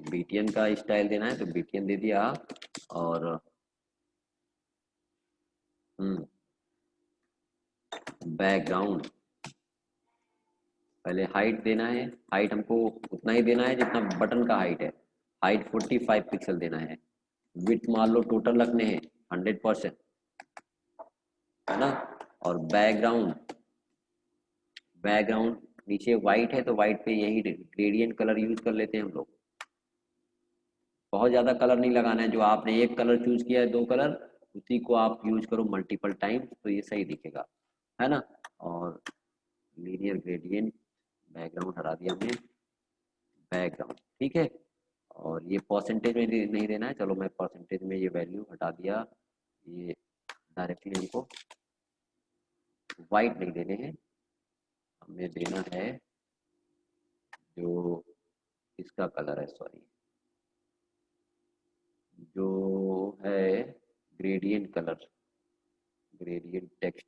बीटीएन का स्टाइल देना है तो बीटीएन दे दिया। और बैकग्राउंड, पहले हाइट देना है, हाइट हमको उतना ही देना है जितना बटन का हाइट है, हाइट 45 पिक्सल देना है। विड्थ मान लो टोटल रखने हैं 100%, है ना। और बैकग्राउंड, बैकग्राउंड नीचे वाइट है तो वाइट पे यही ग्रेडियंट कलर यूज कर लेते हैं हम लोग। बहुत ज़्यादा कलर नहीं लगाना है, जो आपने एक कलर चूज किया है, दो कलर, उसी को आप यूज करो मल्टीपल टाइम तो ये सही दिखेगा, है ना। और लीनियर ग्रेडियंट, बैकग्राउंड हटा दिया हमने, बैकग्राउंड, ठीक है। और ये परसेंटेज में नहीं देना है, चलो मैं परसेंटेज में ये वैल्यू हटा दिया। ये डायरेक्टली हमको वाइट नहीं देने हैं, हमें देना है जो इसका कलर है, सॉरी, जो है ग्रेडियंट कलर, ग्रेडियंट टेक्स्ट,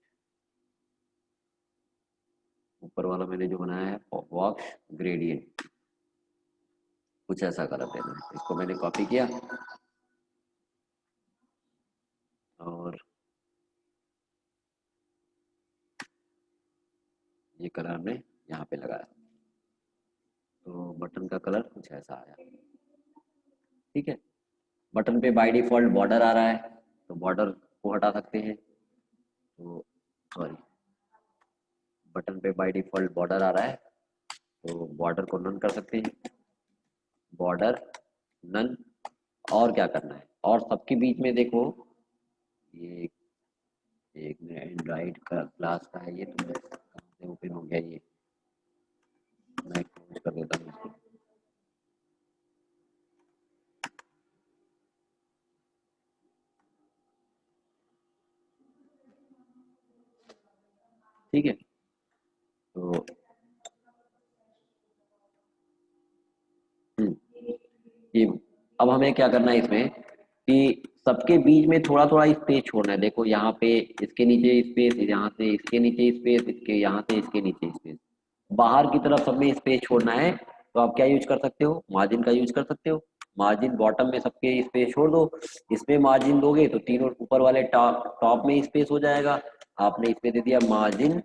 ऊपर वाला मैंने जो बनाया है बॉक्स ग्रेडियंट, कुछ ऐसा कलर देना है। इसको मैंने कॉपी किया और ये कलर हमने यहाँ पे लगाया, तो बटन का कलर कुछ ऐसा आया। ठीक है, बटन पे बाय डिफॉल्ट बॉर्डर आ रहा है तो बॉर्डर को हटा सकते हैं, तो सॉरी, बटन पे बाय डिफॉल्ट बॉर्डर आ रहा है तो बॉर्डर को नन कर सकते हैं, बॉर्डर नन। और क्या करना है, और सबके बीच में देखो, ये एक मिनट, एंड्रॉइड का क्लास का है ये, तो कहाँ से ओपन हो गया ये, मैं क्लोज कर देता हूँ इसको। ठीक है, तो ये अब हमें क्या करना है इसमें कि सबके बीच में थोड़ा थोड़ा स्पेस छोड़ना है। देखो यहाँ पे इसके नीचे स्पेस, यहाँ से इसके नीचे स्पेस, इसके यहाँ से इसके नीचे स्पेस, बाहर की तरफ सब में स्पेस छोड़ना है। तो आप क्या यूज कर सकते हो, मार्जिन का यूज कर सकते हो। मार्जिन बॉटम में सबके स्पेस छोड़ दो, इसमें मार्जिन दोगे तो तीनों ऊपर वाले टॉप टॉप में स्पेस हो जाएगा। आपने इसमें दे दिया margin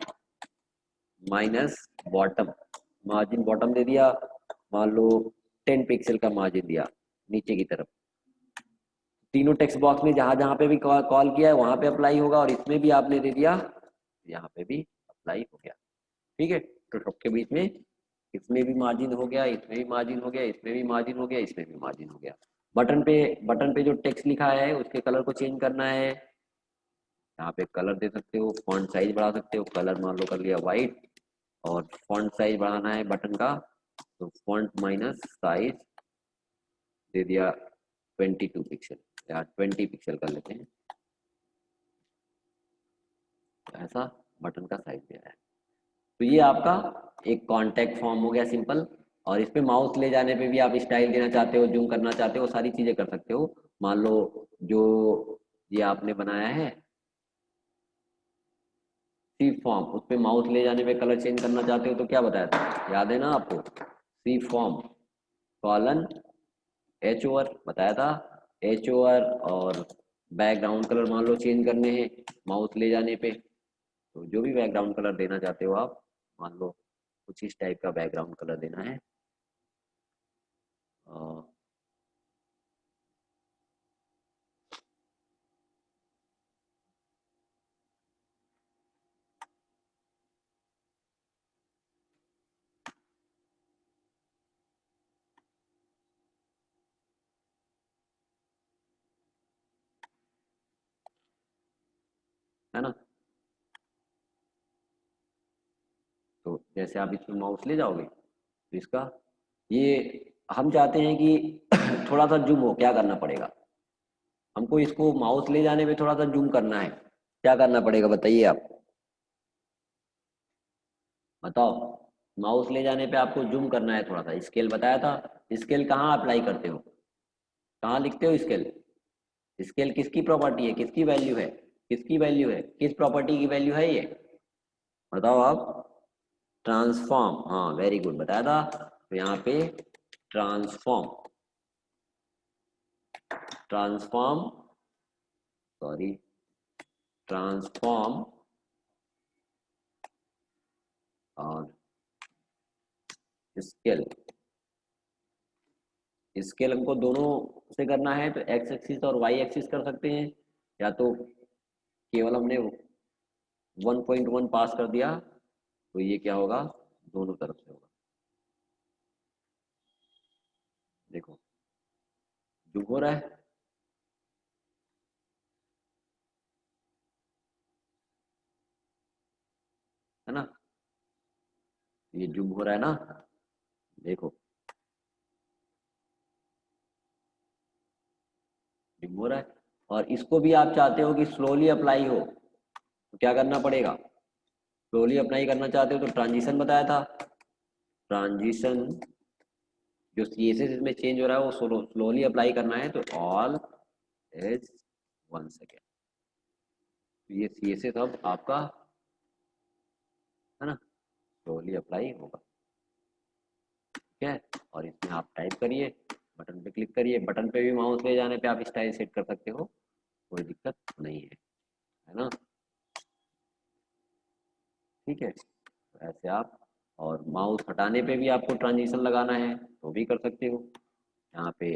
minus bottom, margin bottom दे दिया, मान लो 10 पिक्सल का मार्जिन दिया नीचे की तरफ। तीनों टेक्स्ट बॉक्स में जहां जहां पे भी कॉल किया है वहां पे अप्लाई होगा, और इसमें भी आपने दे दिया, यहाँ पे भी अप्लाई हो गया। ठीक है, तो सबके बीच में इसमें भी मार्जिन हो गया, इसमें भी मार्जिन हो गया, इसमें भी मार्जिन हो गया, इसमें भी मार्जिन हो गया। बटन पे, बटन पे जो टेक्स्ट लिखा है उसके कलर को चेंज करना है, यहाँ पे कलर दे सकते हो, फॉन्ट साइज बढ़ा सकते हो, कलर मान लो कर लिया व्हाइट, और फॉन्ट साइज बढ़ाना है बटन का, तो फॉन्ट माइनस साइज दे दिया 22 पिक्सल, या 20 पिक्सल कर लेते हैं, ऐसा बटन का साइज दिया है। तो ये आपका एक कॉन्टेक्ट फॉर्म हो गया सिंपल। और इस पे माउस ले जाने पे भी आप स्टाइल देना चाहते हो, जूम करना चाहते हो, सारी चीजें कर सकते हो। मान लो जो ये आपने बनाया है सी फॉर्म, उस पे माउस ले जाने पे कलर चेंज करना चाहते हो तो क्या बताया था, याद है ना आपको, सी फॉर्म कॉलन एच ओवर बताया था, एच ओवर, और बैकग्राउंड कलर मान लो चेंज करने हैं माउस ले जाने पे, तो जो भी बैकग्राउंड कलर देना चाहते हो आप, मान लो कुछ इस टाइप का बैकग्राउंड कलर देना है। अ, है ना। तो जैसे आप इसमें माउस ले जाओगे तो इसका ये हम चाहते हैं कि थोड़ा सा जूम हो, क्या करना पड़ेगा हमको? इसको माउस ले जाने पे थोड़ा सा जूम करना है, क्या करना पड़ेगा बताइए आप? बताओ। माउस ले जाने पे आपको जूम करना है थोड़ा सा, स्केल बताया था। स्केल कहाँ अप्लाई करते हो, कहाँ लिखते हो स्केल? स्केल किसकी प्रॉपर्टी है, किसकी वैल्यू है? किसकी वैल्यू है, किस प्रॉपर्टी की वैल्यू है ये? बताओ आप। ट्रांसफॉर्म, हाँ वेरी गुड, बताया था। तो यहाँ पे ट्रांसफॉर्म, ट्रांसफॉर्म, सॉरी, ट्रांसफॉर्म और स्केल। स्केल हमको दोनों से करना है, तो एक्स एक्सिस और वाई एक्सिस कर सकते हैं, या तो केवल हमने 1.1 पास कर दिया, तो ये क्या होगा, दोनों तरफ से होगा। देखो जो हो रहा है ना, ये जूम हो रहा है ना, देखो जूम हो रहा है। और इसको भी आप चाहते हो कि स्लोली अप्लाई हो, तो क्या करना पड़ेगा? स्लोली अप्लाई करना चाहते हो तो ट्रांजिशन बताया था। ट्रांजिशन जो सीएसएस इसमें चेंज हो रहा है वो स्लोली अप्लाई करना है, तो ऑल एज 1 सेकेंड। तो ये सीएसएस अब आपका, है ना, स्लोली अप्लाई होगा। ठीक है, और इसमें आप टाइप करिए, बटन पे क्लिक करिए, बटन पे भी माउस ले जाने पे आप स्टाइल सेट कर सकते हो, कोई दिक्कत नहीं है ना। ठीक है, तो ऐसे आप, और माउस हटाने पे भी आपको ट्रांजिशन लगाना है तो भी कर सकते हो। यहाँ पे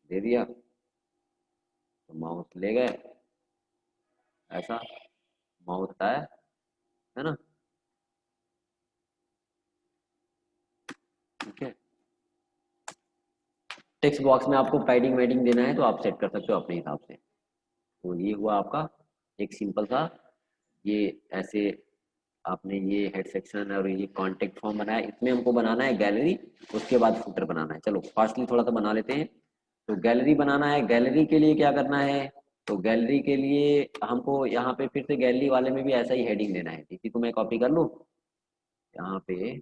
दे दिया, तो माउस ले गए ऐसा, माउस हटाया, है ना। ठीक है, टेक्स्ट बॉक्स में आपको पैडिंग वेडिंग देना है तो आप सेट कर सकते हो अपने हिसाब से। तो ये हुआ आपका एक सिंपल सा, ये ऐसे आपने ये हेड सेक्शन और ये कॉन्टेक्ट फॉर्म बनाया, इसमें हमको बनाना है गैलरी, उसके बाद फुटर बनाना है। चलो फास्टली थोड़ा सा बना लेते हैं। तो गैलरी बनाना है, गैलरी के लिए क्या करना है? तो गैलरी के लिए हमको यहाँ पे फिर से गैलरी वाले में भी ऐसा ही हेडिंग देना है, इसी को मैं कॉपी कर लूँ यहाँ पे।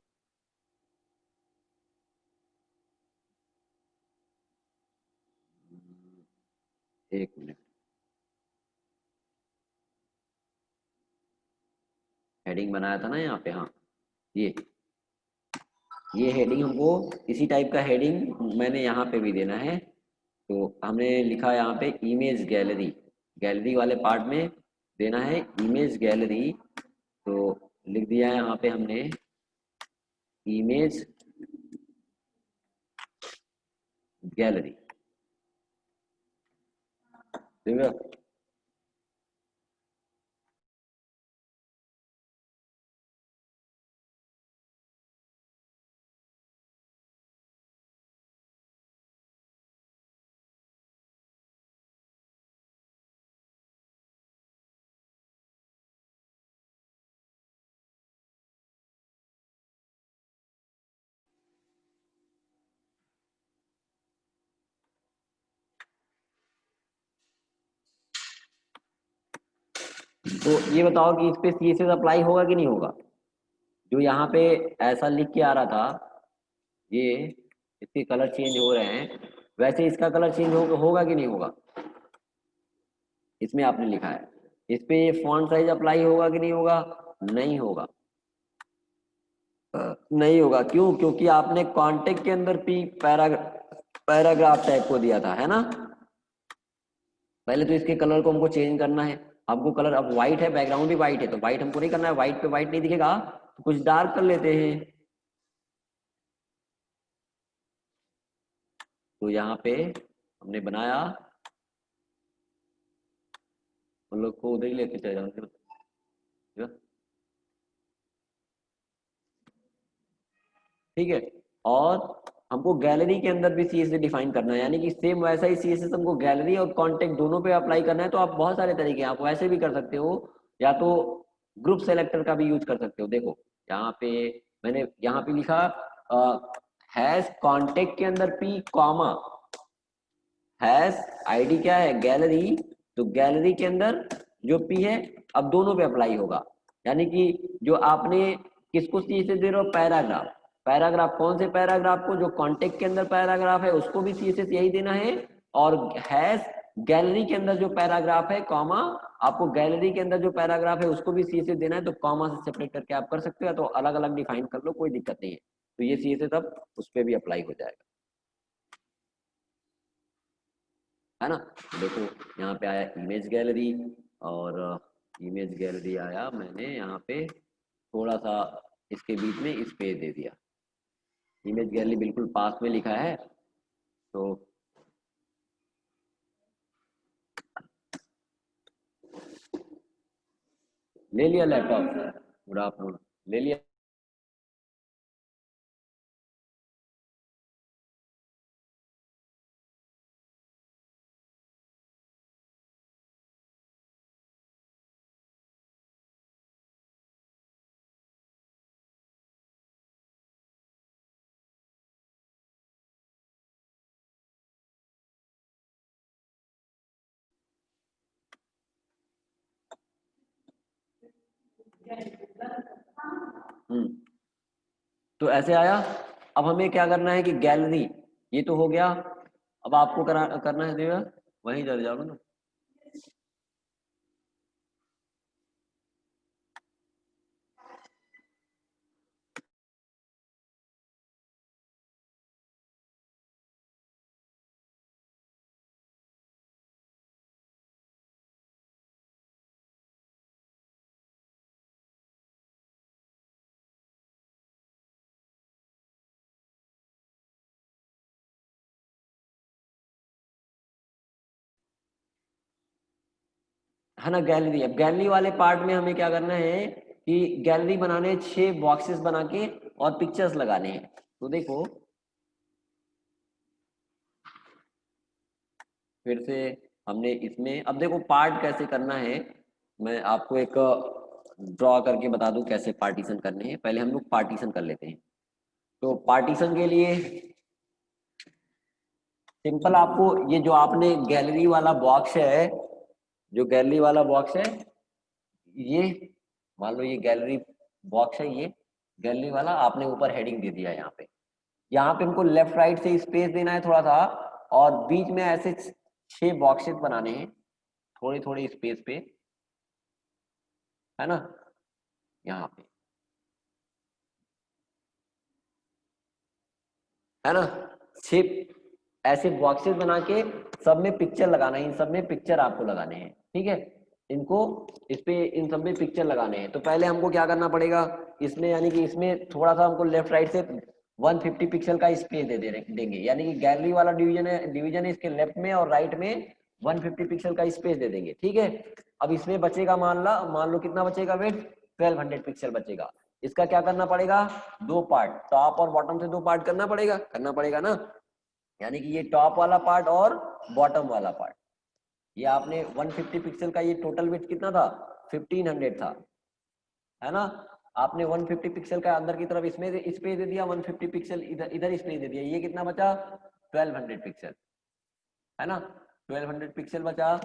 एक मिनट, हेडिंग बनाया था ना यहाँ पे, हाँ ये हेडिंग हमको, इसी टाइप का हेडिंग मैंने यहाँ पे भी देना है। तो हमने लिखा यहाँ पे इमेज गैलरी, गैलरी वाले पार्ट में देना है इमेज गैलरी। तो लिख दिया है यहाँ पे हमने इमेज गैलरी, ठीक है। तो ये बताओ कि इस पे सीएसएस अप्लाई होगा कि नहीं होगा? जो यहाँ पे ऐसा लिख के आ रहा था, ये इसके कलर चेंज हो रहे हैं, वैसे इसका कलर चेंज होगा कि नहीं होगा? इसमें आपने लिखा है, इस पे ये फॉन्ट साइज अप्लाई होगा कि नहीं होगा? नहीं होगा। नहीं होगा, क्यों? क्योंकि आपने कॉन्टेक्ट के अंदर पी पैराग्राफ टैग को दिया था, है ना। पहले तो इसके कलर को हमको चेंज करना है। हमको कलर, अब व्हाइट है, बैकग्राउंड भी व्हाइट है, तो व्हाइट हमको नहीं करना है, व्हाइट पे व्हाइट नहीं दिखेगा, तो कुछ डार्क कर लेते हैं। तो यहाँ पे हमने बनाया, हम लोग को उधर ही लेके चले जाओ, ठीक है। और हमको गैलरी के अंदर भी सीएसएस डिफाइन करना है, यानी कि सेम वैसा ही सीएसएस हमको गैलरी और कॉन्टेक्ट दोनों पे अप्लाई करना है। तो आप बहुत सारे तरीके हैं, आप वैसे भी कर सकते हो, या तो ग्रुप सेलेक्टर का भी यूज कर सकते हो। देखो यहाँ पे मैंने यहाँ पे लिखा हैश कांटेक्ट के अंदर पी कॉमा हैश आईडी क्या है गैलरी, तो गैलरी के अंदर जो पी है अब दोनों पे अप्लाई होगा। यानी कि जो आपने किसको सी से दे रहे हो पैराग्राफ, पैराग्राफ कौन से पैराग्राफ को, जो कांटेक्ट के अंदर पैराग्राफ है उसको भी सी से यही देना है, और हैश गैलरी के अंदर जो पैराग्राफ है कॉमा आपको गैलरी के अंदर जो पैराग्राफ है उसको भी सी से देना है, तो कॉमा से सेपरेट करके आप कर सकते हो, तो अलग अलग डिफाइन कर लो कोई दिक्कत नहीं है। तो ये सी से तब उस पर भी अप्लाई हो जाएगा, है ना। तो देखो यहाँ पे आया इमेज गैलरी, और इमेज गैलरी आया, मैंने यहाँ पे थोड़ा सा इसके बीच में स्पेस दे दिया, इमेज गैलरी बिल्कुल पास में लिखा है। तो ले लिया लैपटॉप, गुड आफ्टरनून, ले लिया। तो ऐसे आया। अब हमें क्या करना है कि गैलरी, ये तो हो गया। अब आपको करना है देगा, वहीं चल जाओगे ना। है ना गैलरी, अब गैलरी वाले पार्ट में हमें क्या करना है कि गैलरी बनाने 6 बॉक्सेस बना के और पिक्चर्स लगाने हैं। तो देखो फिर से हमने इसमें, अब देखो पार्ट कैसे करना है, मैं आपको एक ड्रॉ करके बता दूं कैसे पार्टीशन करने हैं। पहले हम लोग पार्टीशन कर लेते हैं। तो पार्टीशन के लिए सिंपल, आपको ये जो आपने गैलरी वाला बॉक्स है, जो गैलरी वाला बॉक्स है ये, मान लो ये गैलरी बॉक्स है, ये गैलरी वाला आपने ऊपर हेडिंग दे दिया। यहाँ पे हमको लेफ्ट राइट से स्पेस देना है थोड़ा सा, और बीच में ऐसे 6 बॉक्सेस बनाने हैं थोड़ी थोड़ी स्पेस पे, है ना। यहाँ पे, है ना, 6 ऐसे बॉक्सेस बना के सब में पिक्चर लगाना है, इन सब में पिक्चर आपको लगाने हैं, ठीक है। इनको इस पे इन सब में पिक्चर लगाने हैं। तो पहले हमको क्या करना पड़ेगा इसमें, यानी कि इसमें थोड़ा सा हमको लेफ्ट राइट से 150 पिक्सल का स्पेस देंगे, यानी कि गैलरी वाला डिवीजन है इसके लेफ्ट में और राइट में 150 पिक्सल का स्पेस दे देंगे, ठीक है। अब इसमें बचेगा, मान लो कितना बचेगा वेट, 1200 पिक्सल बचेगा। इसका क्या करना पड़ेगा, 2 पार्ट, टॉप और बॉटम से 2 पार्ट करना पड़ेगा ना। यानी कि ये टॉप वाला पार्ट और बॉटम वाला पार्ट, ये आपने 150 पिक्सल का, ये टोटल विड्थ कितना था 1500 था, है ना। आपने 150 पिक्सल का अंदर की तरफ इसमें स्पेस दे दिया, 150 पिक्सल इधर इधर स्पेस दे दिया, ये कितना बचा 1200 पिक्सल, है ना। 1200 पिक्सल बचा,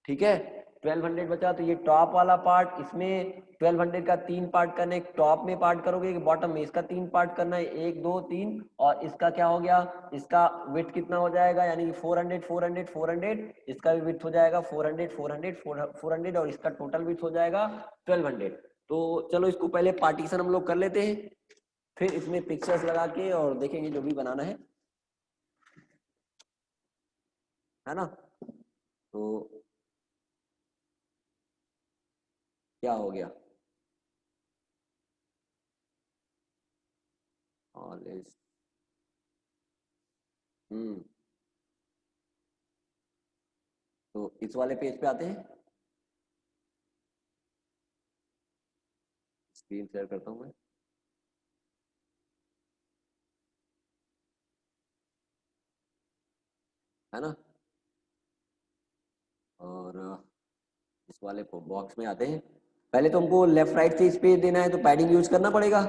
ठीक है। 1200 बचा, तो ये टॉप वाला पार्ट, इसमें 1200 का 3 पार्ट करना है, टॉप में पार्ट करोगे कि बॉटम में, इसका 3 पार्ट करना है, 1 2 3, और इसका क्या हो गया, इसका विड्थ कितना हो जाएगा, यानी कि 400 400 400, इसका भी विड्थ हो जाएगा 400 400 400, और इसका टोटल विड्थ हो जाएगा 1200। तो चलो इसको पहले पार्टीशन हम लोग कर लेते हैं, फिर इसमें पिक्चर्स लगा के और देखेंगे जो भी बनाना है ना। तो क्या हो गया, ऑल इज, हम्म, तो इस वाले पेज पे आते हैं, स्क्रीन शेयर करता हूँ मैं, है ना। और इस वाले बॉक्स में आते हैं। पहले तो हमको लेफ्ट राइट से स्पेस देना है, तो पैडिंग यूज करना पड़ेगा,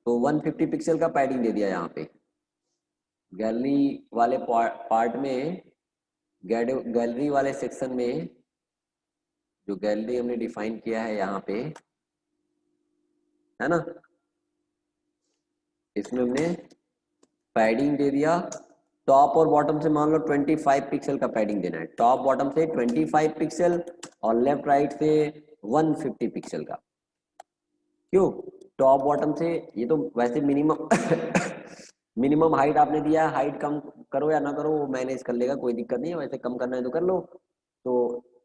तो 150 पिक्सल का पैडिंग दे दिया यहाँ पे। गैलरी वाले पार्ट में, गैलरी वाले सेक्शन में जो गैलरी हमने डिफाइन किया है यहाँ पे, है ना, इसमें हमने पैडिंग दे दिया। टॉप और बॉटम से मान लो 25 पिक्सल का पैडिंग देना है, टॉप बॉटम से 25 पिक्सल और लेफ्ट राइट से 150 पिक्सल का। क्यों? टॉप बॉटम से ये तो वैसे मिनिमम मिनिमम हाइट आपने दिया है, हाइट कम करो या ना करो वो मैनेज कर लेगा, कोई दिक्कत नहीं है, वैसे कम करना है तो कर लो। तो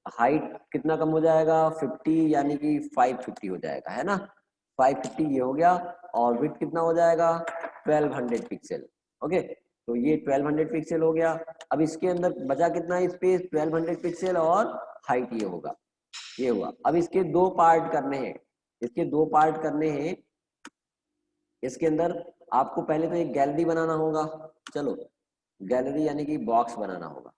हाइट कितना कम हो जाएगा? 50, यानी कि 550 हो जाएगा, है ना। 550 ये हो गया। और विड्थ कितना हो जाएगा? 1200 पिक्सल। ओके, तो ये 1200 पिक्सल हो गया। अब इसके अंदर बचा कितना स्पेस? 1200 पिक्सल और हाइट ये होगा, ये हुआ। अब इसके दो पार्ट करने हैं, इसके दो पार्ट करने हैं। इसके अंदर आपको पहले तो एक गैलरी बनाना होगा। चलो, गैलरी यानी कि बॉक्स बनाना होगा।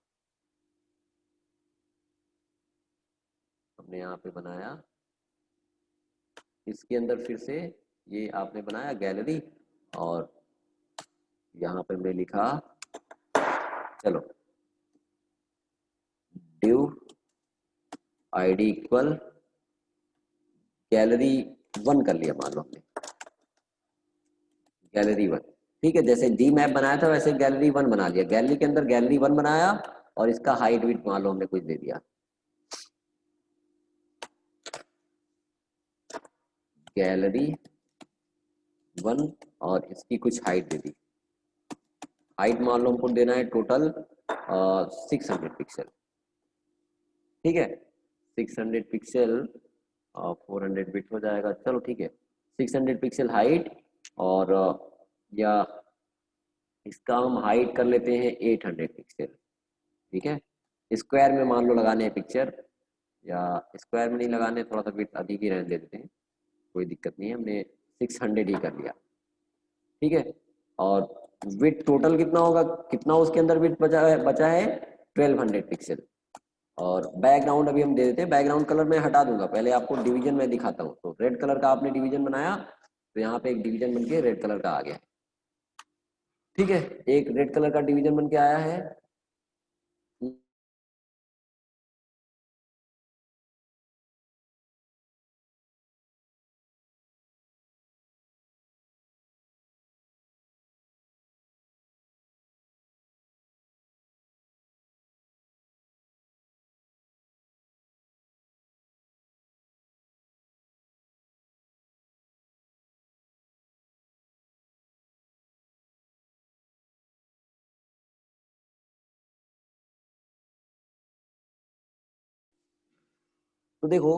हमने यहाँ पे बनाया, इसके अंदर फिर से ये आपने बनाया गैलरी, और यहाँ पे हमने लिखा, चलो div id इक्वल गैलरी 1 कर लिया, मान लो हमने गैलरी 1। ठीक है, जैसे डी मैप बनाया था वैसे गैलरी 1 बना लिया। गैलरी के अंदर गैलरी 1 बनाया और इसका हाइट विड्थ मान लो हमने कुछ दे दिया, गैलरी 1, और इसकी कुछ हाइट दे दी। हाइट मान लो हमको देना है टोटल 600 पिक्सल। ठीक है, 600 पिक्सल और 400 बिट हो जाएगा। चलो ठीक है, 600 पिक्सल हाइट, और या इसका हम हाइट कर लेते हैं 800 पिक्सल। ठीक है, स्क्वायर में मान लो लगाने हैं पिक्चर, या स्क्वायर में नहीं लगाने, थोड़ा सा बिट अधिक ही रहने दे देते हैं, कोई दिक्कत नहीं है। हमने 600 ही कर लिया। ठीक है, और विड्थ टोटल कितना होगा? कितना उसके अंदर विड्थ बचा है 1200 पिक्सल। और बैकग्राउंड अभी हम दे देते हैं। बैकग्राउंड कलर मैं हटा दूंगा, पहले आपको डिवीजन में दिखाता हूँ। तो रेड कलर का आपने डिवीजन बनाया, तो यहाँ पे एक डिवीजन बन के रेड कलर का आ गया है। ठीक है, एक रेड कलर का डिवीजन बन के आया है। तो देखो,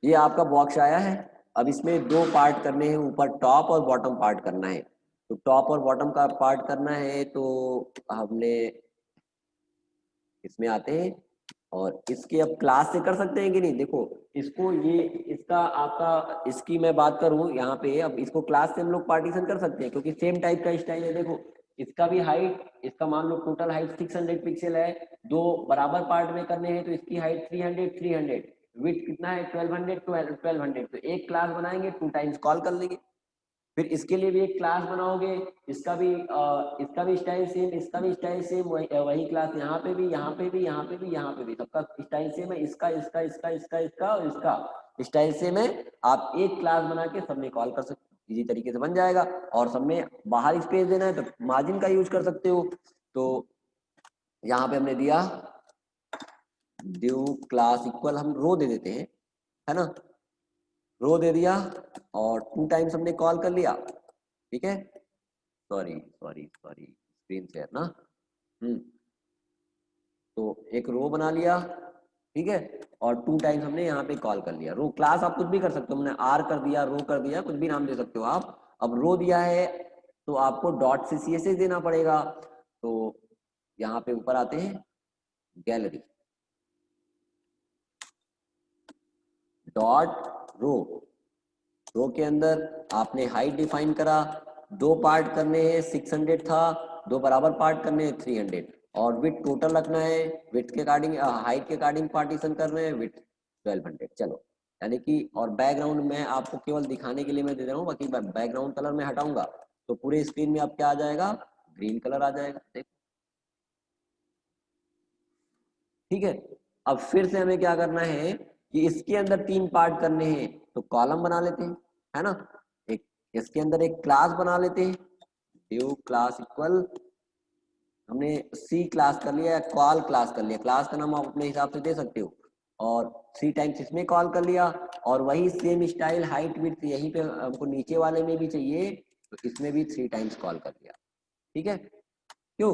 ये आपका बॉक्स आया है। अब इसमें दो पार्ट करने हैं, ऊपर टॉप और बॉटम पार्ट करना है। तो टॉप और बॉटम का पार्ट करना है, तो हमने इसमें आते हैं, और इसके अब क्लास से कर सकते हैं कि नहीं। देखो, इसको ये इसका आपका, इसकी मैं बात करूं यहाँ पे, अब इसको क्लास से हम लोग पार्टीशन कर सकते हैं, क्योंकि सेम टाइप का स्टाइल है। देखो, इसका भी हाइट, इसका मान लो टोटल हाइट 600 पिक्सल है, दो बराबर पार्ट में करने हैं, तो इसकी हाइट 300 विड्थ कितना है 1200 तो एक क्लास बनाएंगे, 2 टाइम्स कॉल कर लेंगे। फिर इसके लिए भी एक क्लास बनाओगे, इसका भी स्टाइल सेम, इसका भी स्टाइल सेम, वही क्लास यहाँ पे भी, यहाँ पे भी, यहाँ पे भी, यहाँ पे भी, सबका स्टाइल सेम है। इसका इसका इसका इसका इसका और इसका स्टाइल सेम है। आप एक क्लास बना के सब में कॉल कर सकते हो, इजी तरीके से बन जाएगा। और सब में बाहर स्पेस देना है तो मार्जिन का यूज कर सकते हो। तो यहाँ पे हमने दिया ड्यू क्लास इक्वल, हम रो दे देते हैं, है ना, रो दे दिया, और 2 टाइम्स हमने कॉल कर लिया। ठीक है, sorry sorry sorry, screen share ना। तो एक रो बना लिया, ठीक है, और 2 टाइम्स हमने यहाँ पे कॉल कर लिया। रो क्लास आप कुछ भी कर सकते हो, हमने आर कर दिया, रो कर दिया, कुछ भी नाम दे सकते हो आप। अब रो दिया है तो आपको डॉट से सीएसएस देना पड़ेगा। तो यहाँ पे ऊपर आते हैं, गैलरी डॉट रो, रो के अंदर आपने हाइट डिफाइन करा, दो पार्ट करने हैं, 600 था, दो बराबर पार्ट करने हैं 300, और विथ टोटल रखना है, विथ के अकॉर्डिंग हाइट के अकॉर्डिंग पार्टीशन कर रहे हैं, विथ 1200। चलो यानी कि, और बैकग्राउंड में आपको केवल दिखाने के लिए मैं दे रहा हूँ, बाकी बैकग्राउंड कलर में हटाऊंगा तो पूरे स्क्रीन में अब क्या आ जाएगा, ग्रीन कलर आ जाएगा। देखो, ठीक है। अब फिर से हमें क्या करना है कि इसके अंदर 3 पार्ट करने हैं, तो कॉलम बना लेते हैं, है ना। एक इसके अंदर एक क्लास बना लेते हैं, ड्यू क्लास इक्वल, हमने सी क्लास कर लिया या कॉल क्लास कर लिया, क्लास का नाम आप अपने हिसाब से दे सकते हो, और 3 टाइम्स इसमें कॉल कर लिया, और वही सेम स्टाइल हाइट विड्थ यहीं पे हमको नीचे वाले में भी चाहिए, तो इसमें भी 3 टाइम्स कॉल कर लिया। ठीक है, क्यों,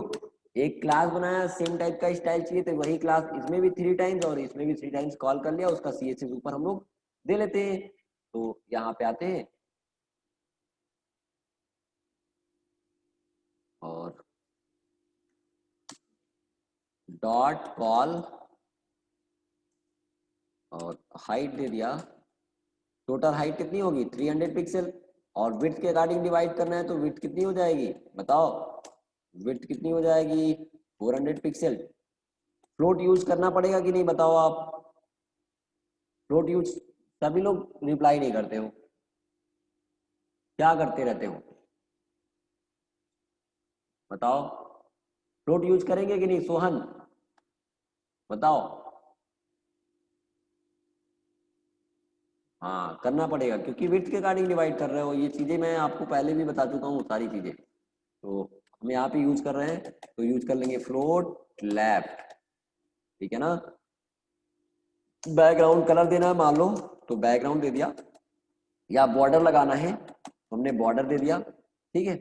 एक क्लास बनाया, सेम टाइप का स्टाइल चाहिए, तो वही क्लास इसमें भी 3 टाइम्स और इसमें भी 3 टाइम्स कॉल कर लिया, उसका CSS ऊपर हम लोग दे लेते हैं। तो यहाँ पे आते हैं और डॉट कॉल और हाइट दे दिया, टोटल हाइट कितनी होगी 300 पिक्सल, और विड्थ के अकॉर्डिंग डिवाइड करना है, तो विड्थ कितनी हो जाएगी बताओ, विड्थ कितनी हो जाएगी 400 पिक्सल। फ्लोट यूज करना पड़ेगा कि नहीं बताओ आप, फ्लोट यूज, सभी लोग रिप्लाई नहीं करते हो, क्या करते रहते हो बताओ, फ्लोट यूज करेंगे कि नहीं सोहन, बताओ। हाँ करना पड़ेगा, क्योंकि विड्थ के अकॉर्डिंग डिवाइड कर रहे हो, ये चीजें मैं आपको पहले भी बता चुका हूँ सारी चीजें, तो हम यहाँ पे यूज कर रहे हैं, तो यूज कर लेंगे फ्लोट लेफ्ट, ठीक है ना। बैकग्राउंड कलर देना है मान लो, तो बैकग्राउंड दे दिया, या बॉर्डर लगाना है तो हमने बॉर्डर दे दिया, ठीक है,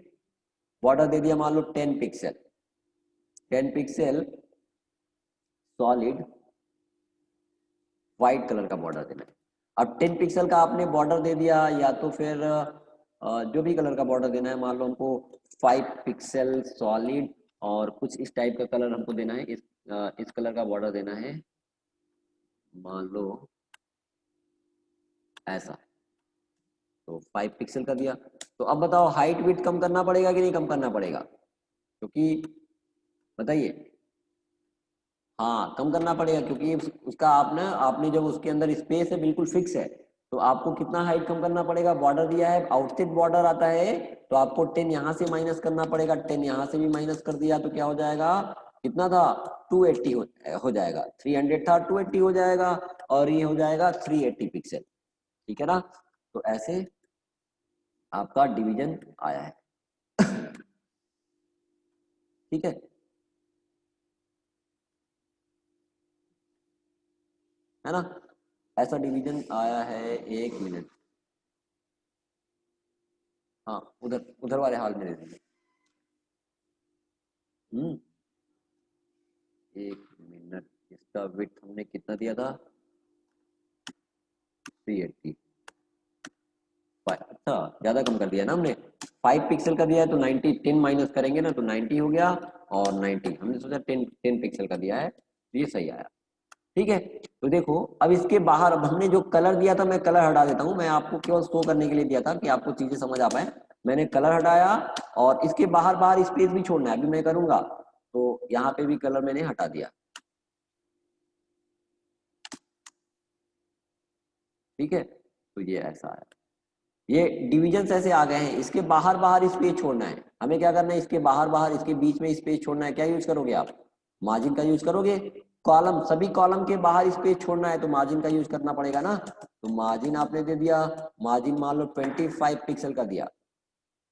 बॉर्डर दे दिया मान लो 10 pixel, 10 pixel solid white colour का बॉर्डर देना है। अब 10 पिक्सल का आपने बॉर्डर दे दिया, या तो फिर जो भी कलर का बॉर्डर देना है, मान लो हमको 5 पिक्सल सॉलिड और कुछ इस टाइप का कलर हमको देना है, इस कलर का बॉर्डर देना है, मान लो ऐसा, तो 5 पिक्सल का दिया। तो अब बताओ हाइट विड्थ कम करना पड़ेगा कि नहीं कम करना पड़ेगा, क्योंकि बताइए, हाँ कम करना पड़ेगा, क्योंकि उसका आपने आपने जब उसके अंदर स्पेस है बिल्कुल फिक्स है, तो आपको कितना हाइट कम करना पड़ेगा, बॉर्डर दिया है, आउटसाइड बॉर्डर आता है, तो आपको 10 यहाँ से माइनस करना पड़ेगा, 10 यहाँ से भी माइनस कर दिया, तो क्या हो जाएगा, कितना था 280 हो जाएगा, 300 था 280 हो जाएगा, और ये हो जाएगा 380 पिक्सल, ठीक है ना। तो ऐसे आपका डिवीजन आया है, ठीक है, है ना, ऐसा डिवीजन आया है। 1 मिनट, हाँ उधर उधर वाले हाल में दे दीजिए। 1 मिनट, इसका विड्थ हमने कितना दिया था 380, अच्छा ज्यादा कम कर दिया ना हमने, 5 पिक्सल का दिया है तो 90, 10 माइनस करेंगे ना तो 90 हो गया, और 90 हमने सोचा 10 पिक्सल का दिया है, तो ये सही आया, ठीक है। तो देखो अब इसके बाहर, अब हमने जो कलर दिया था, मैं कलर हटा देता हूँ, मैं आपको केवल शो करने के लिए दिया था कि आपको चीजें समझ आ पाए, मैंने कलर हटाया, और इसके बाहर बाहर स्पेस भी छोड़ना है, अभी मैं करूंगा, तो यहाँ पे भी कलर मैंने हटा दिया, ठीक है, तो ये ऐसा है, ये डिविजन ऐसे आ गए हैं, इसके बाहर बाहर स्पेस छोड़ना है, हमें क्या करना है, इसके बाहर बाहर इसके बीच में स्पेस छोड़ना है, क्या यूज करोगे आप, मार्जिन का यूज करोगे, कॉलम सभी कॉलम के बाहर स्पेस छोड़ना है तो मार्जिन का यूज करना पड़ेगा ना, तो मार्जिन आपने दे दिया, मार्जिन मान लो 25 पिक्सल का दिया,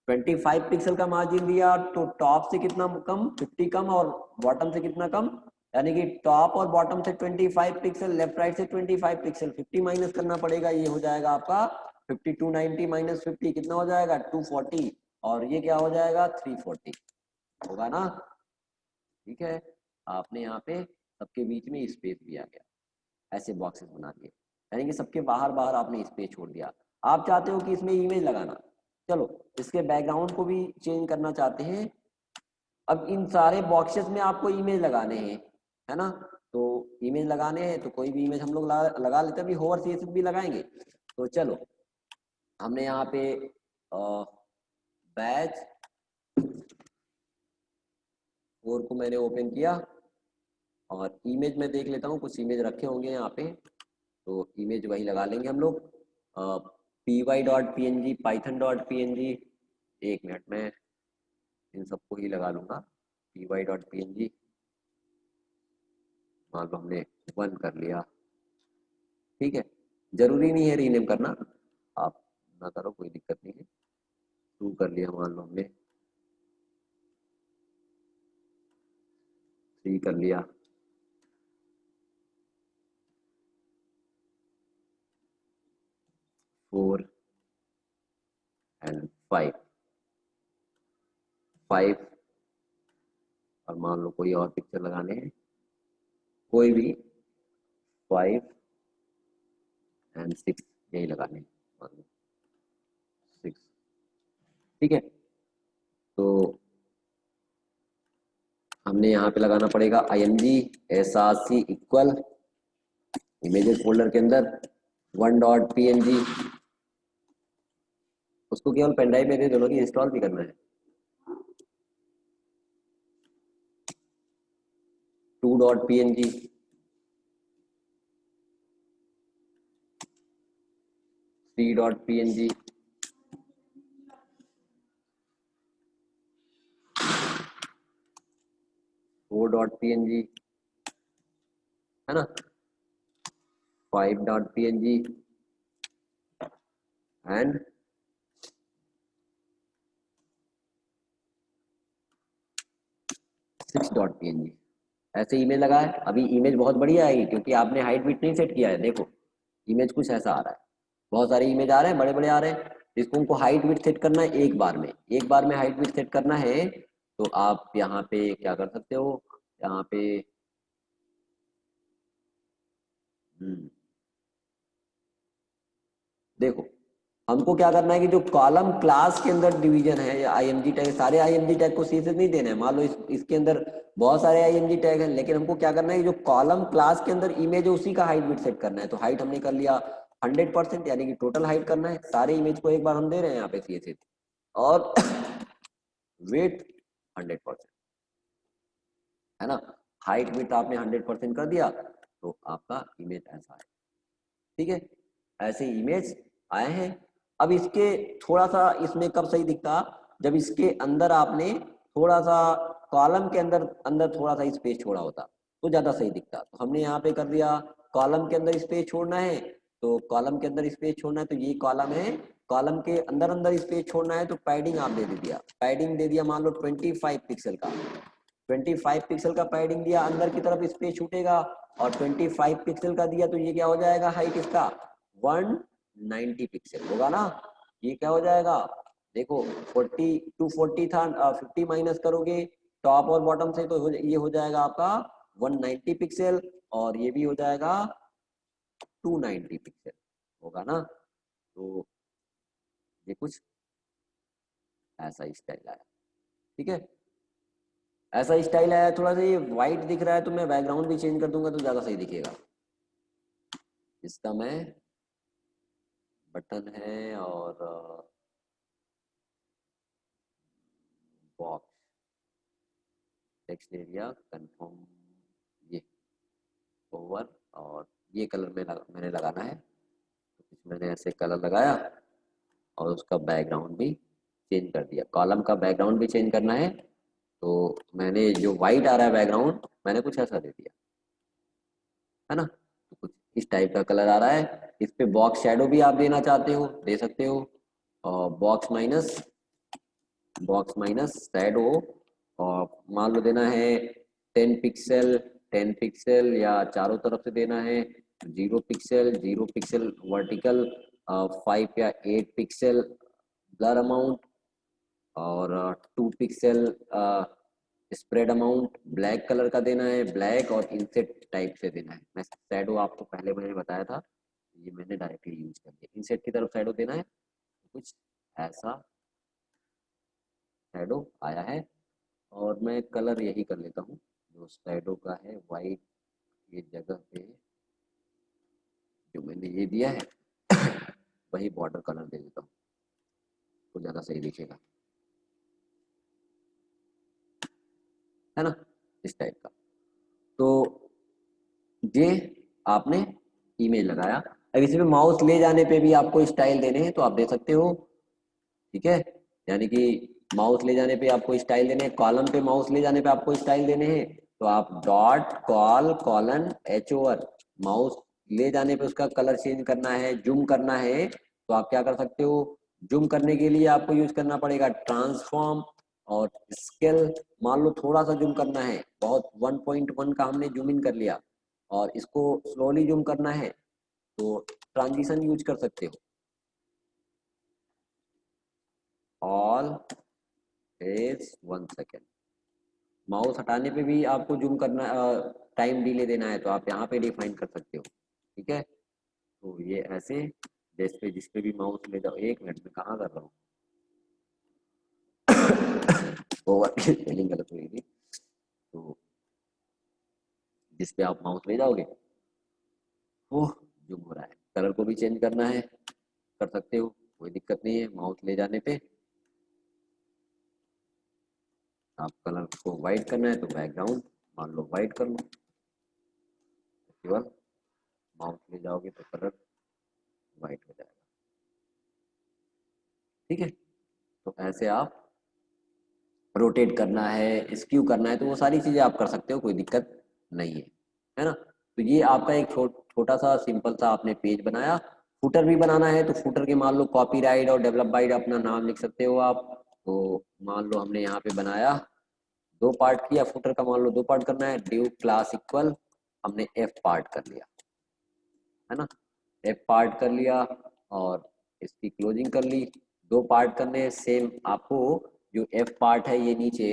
25 पिक्सल का मार्जिन दिया, तो टॉप से कितना कम 50 कम, और बॉटम से कितना कम, यानी कि टॉप और बॉटम से 25 पिक्सल, लेफ्ट राइट से 25 पिक्सल, 50 माइनस करना पड़ेगा, ये हो जाएगा आपका 5290 माइनस 50 कितना हो जाएगा 240, और ये क्या हो जाएगा 340, होगा ना, ठीक है। आपने यहाँ पे सबके बीच में स्पेस भी आ गया, ऐसे बॉक्सेस बना दिए, यानी कि सबके बाहर बाहर आपने स्पेस छोड़ दिया। आप चाहते हो कि इसमें इमेज लगाना, चलो इसके बैकग्राउंड को भी चेंज करना चाहते हैं, अब इन सारे बॉक्सेस में आपको इमेज लगाने हैं, है ना, तो इमेज लगाने हैं तो कोई भी इमेज हम लोग लगा लेते हैं, अभी होवर सीएसएस भी लगाएंगे, तो चलो हमने यहाँ पे बैच 4 को मैंने ओपन किया, और इमेज में देख लेता हूँ, कुछ इमेज रखे होंगे यहाँ पे, तो इमेज वही लगा लेंगे हम लोग, py.png, python.png। एक मिनट में इन सबको ही लगा लूंगा। py.png मान लो हमने 1 कर लिया, ठीक है। जरूरी नहीं है रीनेम करना, आप ना करो कोई दिक्कत नहीं है। 2 कर लिया मान लो हमने, 3 कर लिया, 4 एंड 5, 5 और मान लो कोई और पिक्चर लगाने हैं, कोई भी 5 एंड 6 यही लगाने हैं, मान लो 6, ठीक है। तो हमने यहाँ पे लगाना पड़ेगा img src = इमेजेस फोल्डर के अंदर 1.png। उसको केवल पेन ड्राइव में दे दो कि इंस्टॉल भी करना है। 2.png, 3.png, 4.png, है ना, 5.png एंड 6.png। ऐसे इमेज लगाए। अभी इमेज बहुत बढ़िया आएगी क्योंकि आपने हाइट विड्थ नहीं सेट किया है। देखो इमेज कुछ ऐसा आ रहा है, बहुत सारे इमेज आ रहे हैं, बड़े बड़े आ रहे हैं। इसको उनको हाइट विड्थ सेट करना है एक बार में, एक बार में हाइट विड्थ सेट करना है। तो आप यहाँ पे क्या कर सकते हो, यहाँ पे देखो हमको क्या करना है कि जो कॉलम क्लास के अंदर डिवीजन है या आईएमजी टैग, सारे आईएमजी टैग को सी से नहीं देना है। मान लो इसके अंदर बहुत सारे आईएमजी टैग हैं, लेकिन हमको क्या करना है कि जो कॉलम क्लास के अंदर इमेज है उसी का हाइट विड्थ सेट करना है। तो हाइट हमने कर लिया 100%, यानी कि टोटल हाइट करना है। सारे इमेज को एक बार हम दे रहे हैं यहाँ पे सी से, और वेट 100%, है ना। हाइट विड्थ आपने 100% कर दिया तो आपका इमेज ऐसा है, ठीक है। ऐसे इमेज आए हैं। अब इसके थोड़ा सा इसमें कब सही दिखता, जब इसके अंदर आपने थोड़ा सा कॉलम के अंदर अंदर थोड़ा सा स्पेस छोड़ा होता तो ज्यादा सही दिखता। तो हमने यहाँ पे कर दिया, कॉलम के अंदर स्पेस छोड़ना है तो कॉलम के अंदर स्पेस छोड़ना है, तो ये कॉलम है, कॉलम के अंदर अंदर स्पेस छोड़ना है तो पैडिंग आप दे दिया, पैडिंग दे दिया मान लो 25 पिक्सल का, 25 पिक्सल का पैडिंग दिया, अंदर की तरफ स्पेस छूटेगा। और 25 पिक्सल का दिया तो ये क्या हो जाएगा, हाइट इसका 190 पिक्सल होगा ना। ये क्या हो जाएगा, देखो 40 टू 40 था, 50 माइनस करोगे टॉप और बॉटम से तो ये हो जाएगा आपका 190 पिक्सल, और ये भी हो जाएगा 290 पिक्सल होगा ना। तो ये कुछ ऐसा स्टाइल आया, ठीक है। ऐसा स्टाइल आया, थोड़ा सा ये वाइट दिख रहा है तो मैं बैकग्राउंड भी चेंज कर दूंगा तो ज्यादा सही दिखेगा। इसका मैं बटन है और बॉक्स टेक्स्ट एरिया कंफर्म, ये ओवर, और ये कलर में मैंने लगाना है। तो कुछ मैंने ऐसे कलर लगाया और उसका बैकग्राउंड भी चेंज कर दिया, कॉलम का बैकग्राउंड भी चेंज करना है। तो मैंने जो वाइट आ रहा है बैकग्राउंड मैंने कुछ ऐसा दे दिया, है ना। तो कुछ इस टाइप का कलर आ रहा है। इस पे बॉक्स शेडो भी आप देना चाहते हो दे सकते हो, और बॉक्स माइनस शेडो, और मान लो देना है 10 पिक्सल, 10 पिक्सल, या चारों तरफ से देना है 0 पिक्सल, 0 पिक्सल वर्टिकल, 5 या 8 पिक्सल ब्लर अमाउंट, और 2 pixel spread amount black colour का देना है, ब्लैक, और इनसेट टाइप से देना है। मैं शैडो आपको पहले मैंने बताया था, ये मैंने डायरेक्टली यूज कर दिया। इनसेट की तरफ शैडो देना है, तो कुछ ऐसा शैडो आया है। और मैं कलर यही कर लेता हूँ जो शैडो का है, वाइट ये जगह पे जो मैंने ये दिया है वही बॉर्डर कलर दे देता हूँ तो ज़्यादा सही दिखेगा, है ना, इस टाइप का। तो ये आपने इमेज लगाया। अब इसमें माउस ले जाने पे भी आपको स्टाइल देने हैं तो आप दे सकते हो, ठीक है। यानी कि माउस ले जाने पे आपको स्टाइल देने हैं, कॉलम पे माउस ले जाने पे आपको स्टाइल देने हैं, तो आप dot call colon H over, mouse ले जाने पे उसका कलर चेंज करना है, जूम करना है, तो आप क्या कर सकते हो, जूम करने के लिए आपको यूज करना पड़ेगा ट्रांसफॉर्म और स्केल। मान लो थोड़ा सा जूम करना है, बहुत 1.1 का हमने जूम इन कर लिया और इसको स्लोली जूम करना है, तो ट्रांजिशन यूज कर सकते हो, ऑल इज 1 सेकेंड। माउस हटाने पे भी आपको जूम करना, टाइम डिले देना है तो आप यहाँ पे डिफाइन कर सकते हो, ठीक है। तो ये ऐसे जिस पे भी माउस ले जाओ, 1 मिनट में कहाँ कर रहा हूँ ओवर स्पेलिंग गलत हुई थी। तो जिस पे आप माउस ले जाओगे वो जूम हो रहा है, कलर को भी चेंज करना है कर सकते हो, कोई दिक्कत नहीं है। माउस ले जाने पे आप कलर को वाइट करना है तो बैकग्राउंड मान लो वाइट कर लो, केवल माउस ले जाओगे तो कलर वाइट हो जाएगा, ठीक है। तो ऐसे आप रोटेट करना है, स्क्यू करना है, तो वो सारी चीजें आप कर सकते हो, कोई दिक्कत नहीं है ना। तो ये आपका एक छोटा सा सिंपल सा आपने पेज बनाया। फुटर भी बनाना है तो फुटर के मान लो कॉपीराइट और डेवलप बाइट अपना नाम लिख सकते हो आप। तो मान लो हमने यहाँ पे बनाया 2 पार्ट किया, फुटर का मान लो 2 पार्ट करना है, ड्यू क्लास इक्वल हमने एफ पार्ट कर लिया, है ना, एफ पार्ट कर लिया और इसकी क्लोजिंग कर ली। 2 पार्ट करने हैं सेम आपको, जो एफ पार्ट है ये नीचे,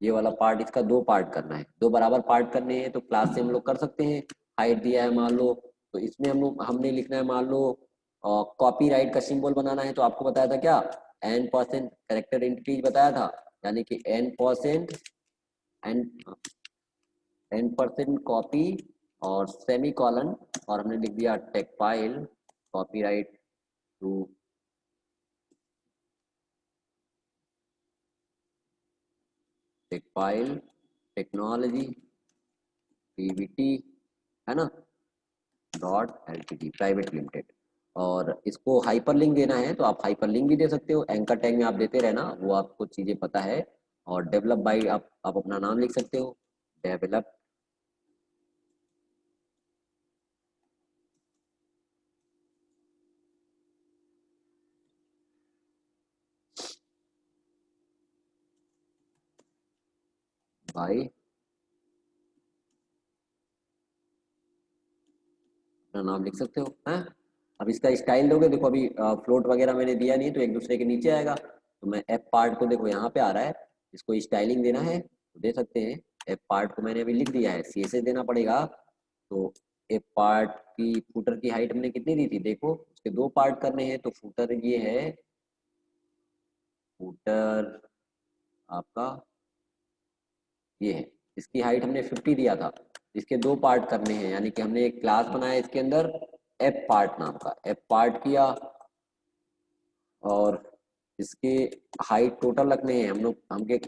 ये वाला पार्ट इसका 2 पार्ट करना है, 2 बराबर पार्ट करने हैं, तो क्लास से हम लोग कर सकते हैं। हाइट दिया है मान लो, तो इसमें हम लोग हमने लिखना है मान लो कॉपी राइट का सिंबल बनाना है, तो आपको बताया था क्या, n% कैरेक्टर इंटीज बताया था, यानी कि एन n% कॉपी और सेमी कॉलन, और हमने लिख दिया tech file copyright to tech file technology PVT, है ना, डॉट एलटीडी प्राइवेट लिमिटेड। और इसको हाइपरलिंक देना है तो आप हाइपरलिंक भी दे सकते हो, एंकर टैग में आप देते रहना, वो आपको चीजें पता है। और डेवलप बाई आप अपना नाम लिख सकते हो, डेवलप बाई, अपना नाम लिख सकते हो हैं। अब इसका स्टाइल दोगे, देखो अभी फ्लोट वगैरह मैंने दिया नहीं तो एक दूसरे के नीचे आएगा, तो मैं एफ पार्ट को देखो यहाँ पे आ रहा है, इसको स्टाइलिंग देना है तो दे सकते हैं। एफ पार्ट को मैंने अभी लिख दिया है, सीएसएस देना पड़ेगा। तो एफ पार्ट की फुटर की हाइट हमने कितनी दी थी, देखो उसके 2 पार्ट करने हैं, तो फुटर ये है, फुटर आपका ये है, इसकी हाइट हमने 50 दिया था, इसके 2 पार्ट करने हैं, यानी कि हमने एक क्लास बनाया इसके अंदर एफ पार्ट नाम का, एफ पार्ट किया और इसके हाइट टोटल रखने हैं हम लोग, हमने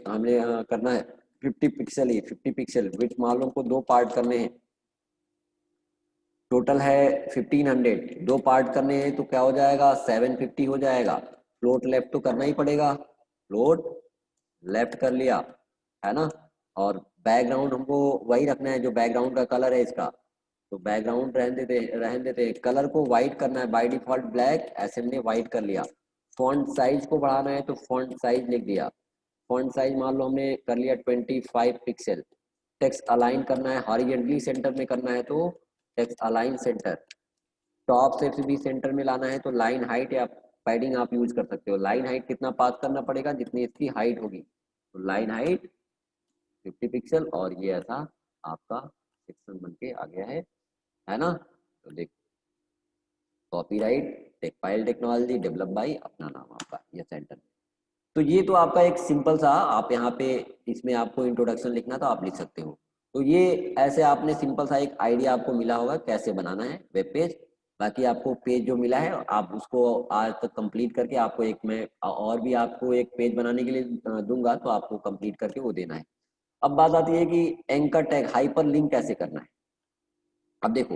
करना है 50 पिक्सल, ही 50 पिक्सल विड्थ मान लो हमको 2 पार्ट करने हैं, टोटल है 1500, 2 पार्ट करने हैं तो क्या हो जाएगा 750 हो जाएगा। फ्लोट लेफ्ट तो करना ही पड़ेगा, फ्लोट लेफ्ट कर लिया, है ना। और बैकग्राउंड हमको वही रखना है जो बैकग्राउंड का कलर है इसका, तो बैकग्राउंड रहने देते कलर को व्हाइट करना है, बाय डिफॉल्ट ब्लैक, ऐसे हमने व्हाइट कर लिया। फॉन्ट साइज को बढ़ाना है तो फॉन्ट साइज लिख दिया, फॉन्ट साइज मान लो हमने कर लिया 25 पिक्सल। टेक्स्ट अलाइन करना है हॉरिजेंटली सेंटर में करना है तो टेक्स्ट अलाइन सेंटर, टॉप से भी सेंटर में लाना है तो लाइन हाइट या पैडिंग आप यूज कर सकते हो। लाइन हाइट कितना पास करना पड़ेगा, जितनी इसकी हाइट होगी, तो लाइन हाइट 50 पिक्सल, और ये ऐसा आपका सेक्शन बन के आ गया है ना। तो देख, copyright tech file technology develop by अपना नाम आपका ये सेंटर। तो ये तो आपका एक सिंपल सा, आप यहाँ पे इसमें आपको इंट्रोडक्शन लिखना तो आप लिख सकते हो। तो ये ऐसे आपने सिंपल सा एक आइडिया आपको मिला होगा कैसे बनाना है वेब पेज। बाकी आपको पेज जो मिला है आप उसको आज तक कंप्लीट करके, आपको एक मैं और भी आपको एक पेज बनाने के लिए दूंगा, तो आपको कंप्लीट करके वो देना है। अब बात आती है कि एंकर टैग हाइपर लिंक कैसे करना है। अब देखो,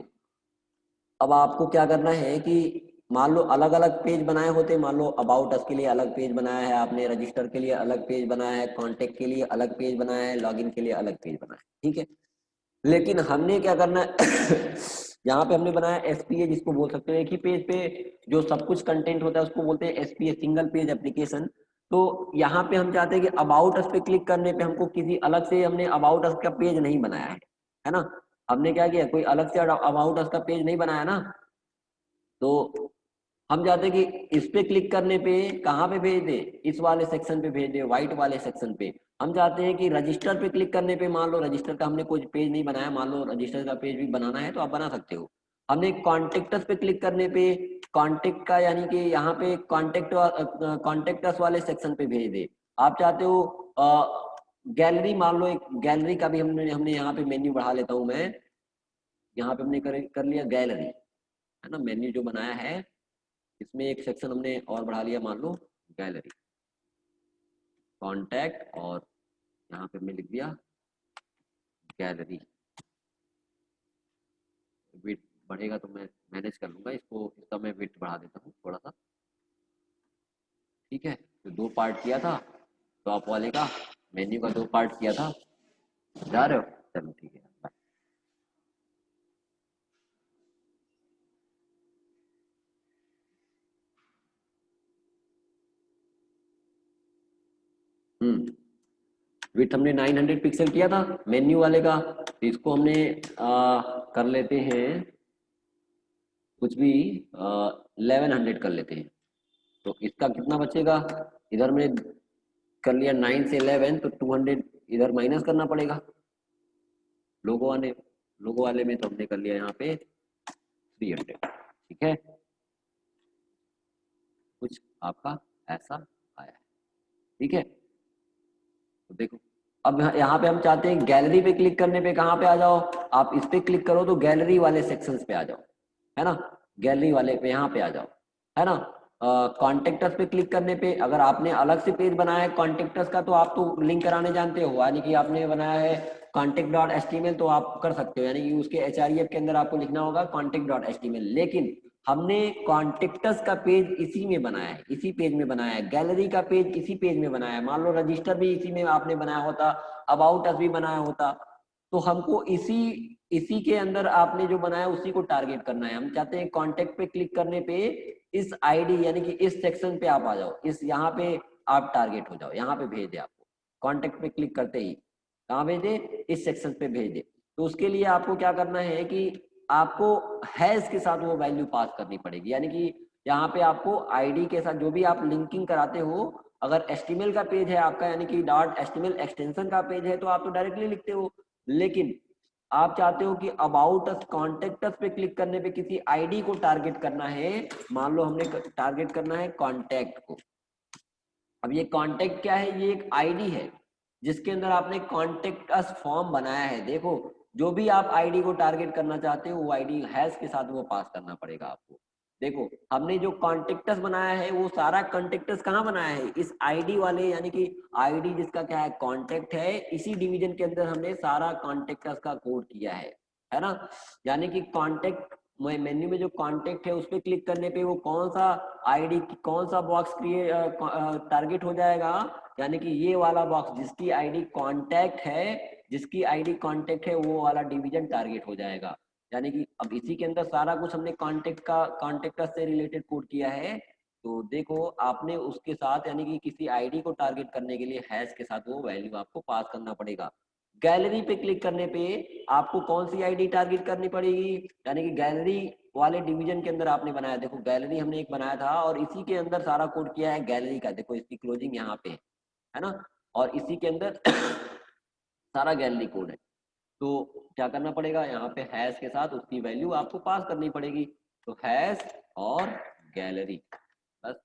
अब आपको क्या करना है कि मान लो अलग अलग पेज बनाए होते, मान लो अबाउट अस के लिए अलग पेज बनाया है आपने, रजिस्टर के लिए अलग पेज बनाया है, कांटेक्ट के लिए अलग पेज बनाया है, लॉगिन के लिए अलग पेज बनाया है, ठीक है। लेकिन हमने क्या करना है यहाँ पे हमने बनाया एसपीए, जिसको बोल सकते हैं एक ही पेज पे जो सब कुछ कंटेंट होता है उसको बोलते हैं एसपीए, सिंगल पेज एप्लीकेशन। तो यहाँ पे हम चाहते हैं कि अबाउट अस पे क्लिक करने पे हमको किसी अलग से, हमने अबाउट अस का पेज नहीं बनाया है ना। हमने क्या किया, कोई अलग से अबाउट अस का पेज नहीं बनाया ना। तो हम चाहते हैं कि इस पे क्लिक करने पे कहाँ पे भेज दे, इस वाले सेक्शन पे भेज दे, व्हाइट वाले सेक्शन पे। हम चाहते हैं कि रजिस्टर पे क्लिक करने पे, मान लो रजिस्टर का हमने कोई पेज नहीं बनाया, मान लो रजिस्टर का पेज भी बनाना है तो आप बना सकते हो। हमने कॉन्टेक्टस पे क्लिक करने पे कॉन्टेक्ट का, यानी कि यहाँ पे कॉन्टेक्टस वाले सेक्शन पे भेज दे। आप चाहते हो गैलरी, मान लो एक गैलरी का भी हमने हमने यहाँ पे मेन्यू बढ़ा लेता हूँ मैं। यहाँ पे हमने कर लिया गैलरी, है ना, मेन्यू जो बनाया है इसमें एक सेक्शन हमने और बढ़ा लिया, मान लो गैलरी, कॉन्टैक्ट, और यहाँ पे हमने लिख दिया गैलरी। विड्थ बढ़ेगा तो मैं मैनेज कर लूंगा इसको, इसका मैं विड्थ बढ़ा देता हूँ थोड़ा सा, ठीक है। तो दो पार्ट किया था टॉप वाले का, मेन्यू का दो पार्ट किया था, जा रहे हो, चलो ठीक है। हम्म, विड्थ हमने 900 पिक्सल किया था मेन्यू वाले का, तो इसको हमने कर लेते हैं कुछ भी 1100 कर लेते हैं। तो इसका कितना बचेगा, इधर में कर लिया 9 से 11, तो 200 इधर माइनस करना पड़ेगा। लोगो वाले लोगो वाले में तो हमने कर लिया यहाँ पे 300, ठीक है। कुछ आपका ऐसा आया है, ठीक है। तो देखो, अब यहाँ पे हम चाहते हैं गैलरी पे क्लिक करने पे कहाँ पे आ जाओ, आप इस पे क्लिक करो तो गैलरी वाले सेक्शंस पे आ जाओ, है ना। गैलरी वाले पे यहाँ पे आ जाओ, है ना। कॉन्टेक्टस पे क्लिक करने पे, अगर आपने अलग से पेज बनाया है कॉन्टेक्टस का, तो आप तो लिंक कराने जानते हो, यानी कि आपने बनाया है कॉन्टेक्ट डॉट एचटीएमएल, तो आप कर सकते हो, यानी कि उसके एचआरईएफ के अंदर आपको लिखना होगा कॉन्टेक्ट डॉट एचटीएमएल। लेकिन हमने कॉन्टेक्टस का पेज इसी में बनाया है, इसी पेज में बनाया है, गैलरी का पेज इसी पेज में बनाया है, मान लो रजिस्टर भी इसी में आपने बनाया होता, अबाउट अस भी बनाया होता, तो हमको इसी इसी के अंदर आपने जो बनाया उसी को टारगेट करना है। हम चाहते हैं कांटेक्ट पे क्लिक करने पे इस आईडी, यानी कि इस सेक्शन पे आप आ जाओ, इस यहाँ पे आप टारगेट हो जाओ, यहाँ पे भेज दे आपको, कांटेक्ट पे क्लिक करते ही कहाँ भेज दे, इस सेक्शन पे भेज दे। तो उसके लिए आपको क्या करना है कि आपको हैश के साथ वो वैल्यू पास करनी पड़ेगी, यानी कि यहाँ पे आपको आईडी के साथ जो भी आप लिंकिंग कराते हो, अगर एचटीएमएल का पेज है आपका, यानी कि डॉट एचटीएमएल एक्सटेंशन का पेज है, तो आप तो डायरेक्टली लिखते हो। लेकिन आप चाहते हो कि अबाउट अस, कॉन्टेक्ट अस पे क्लिक करने पे किसी आईडी को टारगेट करना है, मान लो हमने टारगेट करना है कॉन्टैक्ट को। अब ये कॉन्टैक्ट क्या है, ये एक आईडी है जिसके अंदर आपने कॉन्टेक्ट अस फॉर्म बनाया है। देखो, जो भी आप आईडी को टारगेट करना चाहते हो वो आईडी हैश के साथ वो पास करना पड़ेगा आपको। देखो, हमने जो कॉन्टेक्टस बनाया है वो सारा कॉन्टेक्टस कहाँ बनाया है, इस आईडी वाले, यानी कि आईडी जिसका क्या है कॉन्टेक्ट है, इसी डिवीजन के अंदर हमने सारा कॉन्टेक्टस का कोड किया है ना। यानी कि कॉन्टेक्ट मेन्यू में जो कॉन्टेक्ट है उस पर क्लिक करने पे वो कौन सा आईडी, कौन सा बॉक्स क्रिएट टारगेट हो जाएगा, यानी कि ये वाला बॉक्स जिसकी आईडी कांटेक्ट है, जिसकी आईडी कांटेक्ट है वो वाला डिवीजन टारगेट हो जाएगा। यानी कि अब इसी के अंदर सारा कुछ हमने कांटेक्ट से रिलेटेड कोड किया है। तो देखो, आपने उसके साथ, यानी कि किसी आईडी को टारगेट करने के लिए हैश के साथ वो वैल्यू आपको पास करना पड़ेगा। गैलरी पे क्लिक करने पे आपको कौन सी आईडी टारगेट करनी पड़ेगी, यानी कि गैलरी वाले डिवीजन के अंदर आपने बनाया, देखो गैलरी हमने एक बनाया था और इसी के अंदर सारा कोड किया है गैलरी का, देखो इसकी क्लोजिंग यहाँ पे है ना, और इसी के अंदर सारा गैलरी कोड है। तो क्या करना पड़ेगा, यहाँ पे हैश के साथ उसकी वैल्यू आपको पास करनी पड़ेगी। तो हैश और गैलरी, बस।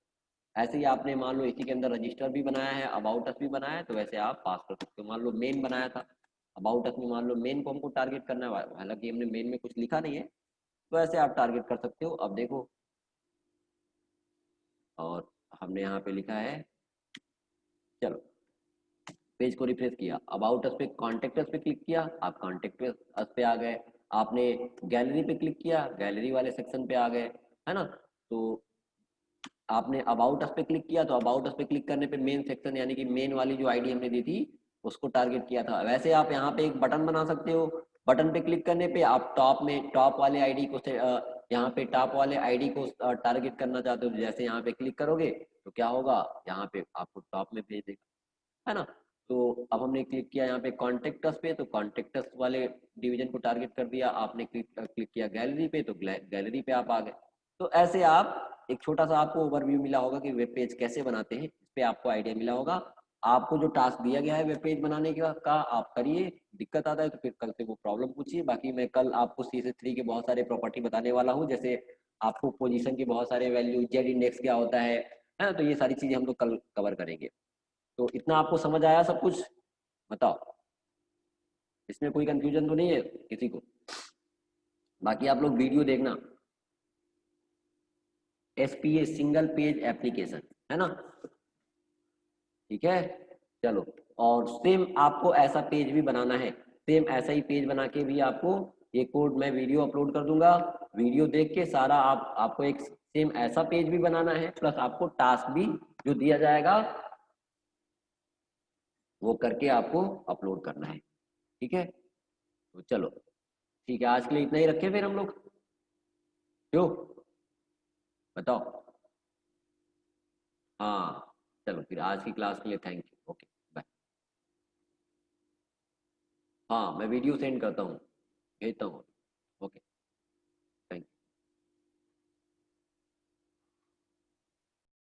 ऐसे ही आपने मान लो इसी के अंदर रजिस्टर भी बनाया है, अबाउट अस भी बनाया है, तो वैसे आप पास कर सकते हो। मान लो मेन बनाया था, अबाउट अस में मान लो मेन को हमको टारगेट करना है, हालांकि हमने मेन में कुछ लिखा नहीं है, तो ऐसे आप टारगेट कर सकते हो। अब देखो, और हमने यहाँ पे लिखा है, चलो पेज को रिफ्रेश किया, अबाउट अस पे, कॉन्टेक्ट अस पे क्लिक किया, आप कॉन्टेक्ट अस पे आ गए। आपने गैलरी पे क्लिक किया, गैलरी वाले सेक्शन पे आ गए, है ना। तो आपने अबाउट अस पे क्लिक किया, तो अबाउट अस पे क्लिक करने पे मेन सेक्शन यानी कि मेन वाली जो आईडी हमने दी थी उसको टारगेट किया था। वैसे आप यहाँ पे एक बटन बना सकते हो, बटन पे क्लिक करने पे आप टॉप में टॉप वाले आईडी को यहाँ पे टॉप वाले आईडी को टारगेट करना चाहते हो, जैसे यहाँ पे क्लिक करोगे तो क्या होगा, यहाँ पे आपको टॉप में भेज देगा, है ना। तो अब हमने क्लिक किया यहाँ पे कॉन्टेक्टस पे, तो कॉन्टेक्टस वाले डिवीजन को टारगेट कर दिया। आपने क्लिक किया गैलरी पे, तो गैलरी पे आप आ गए। तो ऐसे आप एक छोटा सा आपको ओवरव्यू मिला होगा कि वेब पेज कैसे बनाते हैं, इस पे आपको आइडिया मिला होगा। आपको जो टास्क दिया गया है वेब पेज बनाने का आप करिए। दिक्कत आता है तो फिर कल से वो प्रॉब्लम पूछिए। बाकी मैं कल आपको CSS3 के बहुत सारे प्रॉपर्टी बताने वाला हूँ, जैसे आपको पोजीशन के बहुत सारे वैल्यू, जेड इंडेक्स क्या होता है ना, तो ये सारी चीजें हम लोग कल कवर करेंगे। तो इतना आपको समझ आया सब कुछ, बताओ, इसमें कोई कंफ्यूजन तो नहीं है किसी को। बाकी आप लोग वीडियो देखना, SPA सिंगल पेज एप्लीकेशन, है ना, ठीक है। चलो, और सेम आपको ऐसा पेज भी बनाना है, सेम ऐसा ही पेज बना के भी आपको ये कोड मैं वीडियो अपलोड कर दूंगा। वीडियो देख के सारा आपको एक सेम ऐसा पेज भी बनाना है, प्लस आपको टास्क भी जो दिया जाएगा वो करके आपको अपलोड करना है, ठीक है। तो चलो ठीक है, आज के लिए इतना ही रखें फिर हम लोग, क्यों, बताओ। हाँ, चलो फिर आज की क्लास के लिए थैंक यू, ओके बाय। हाँ, मैं वीडियो सेंड करता हूँ, भेजता हूँ, ओके।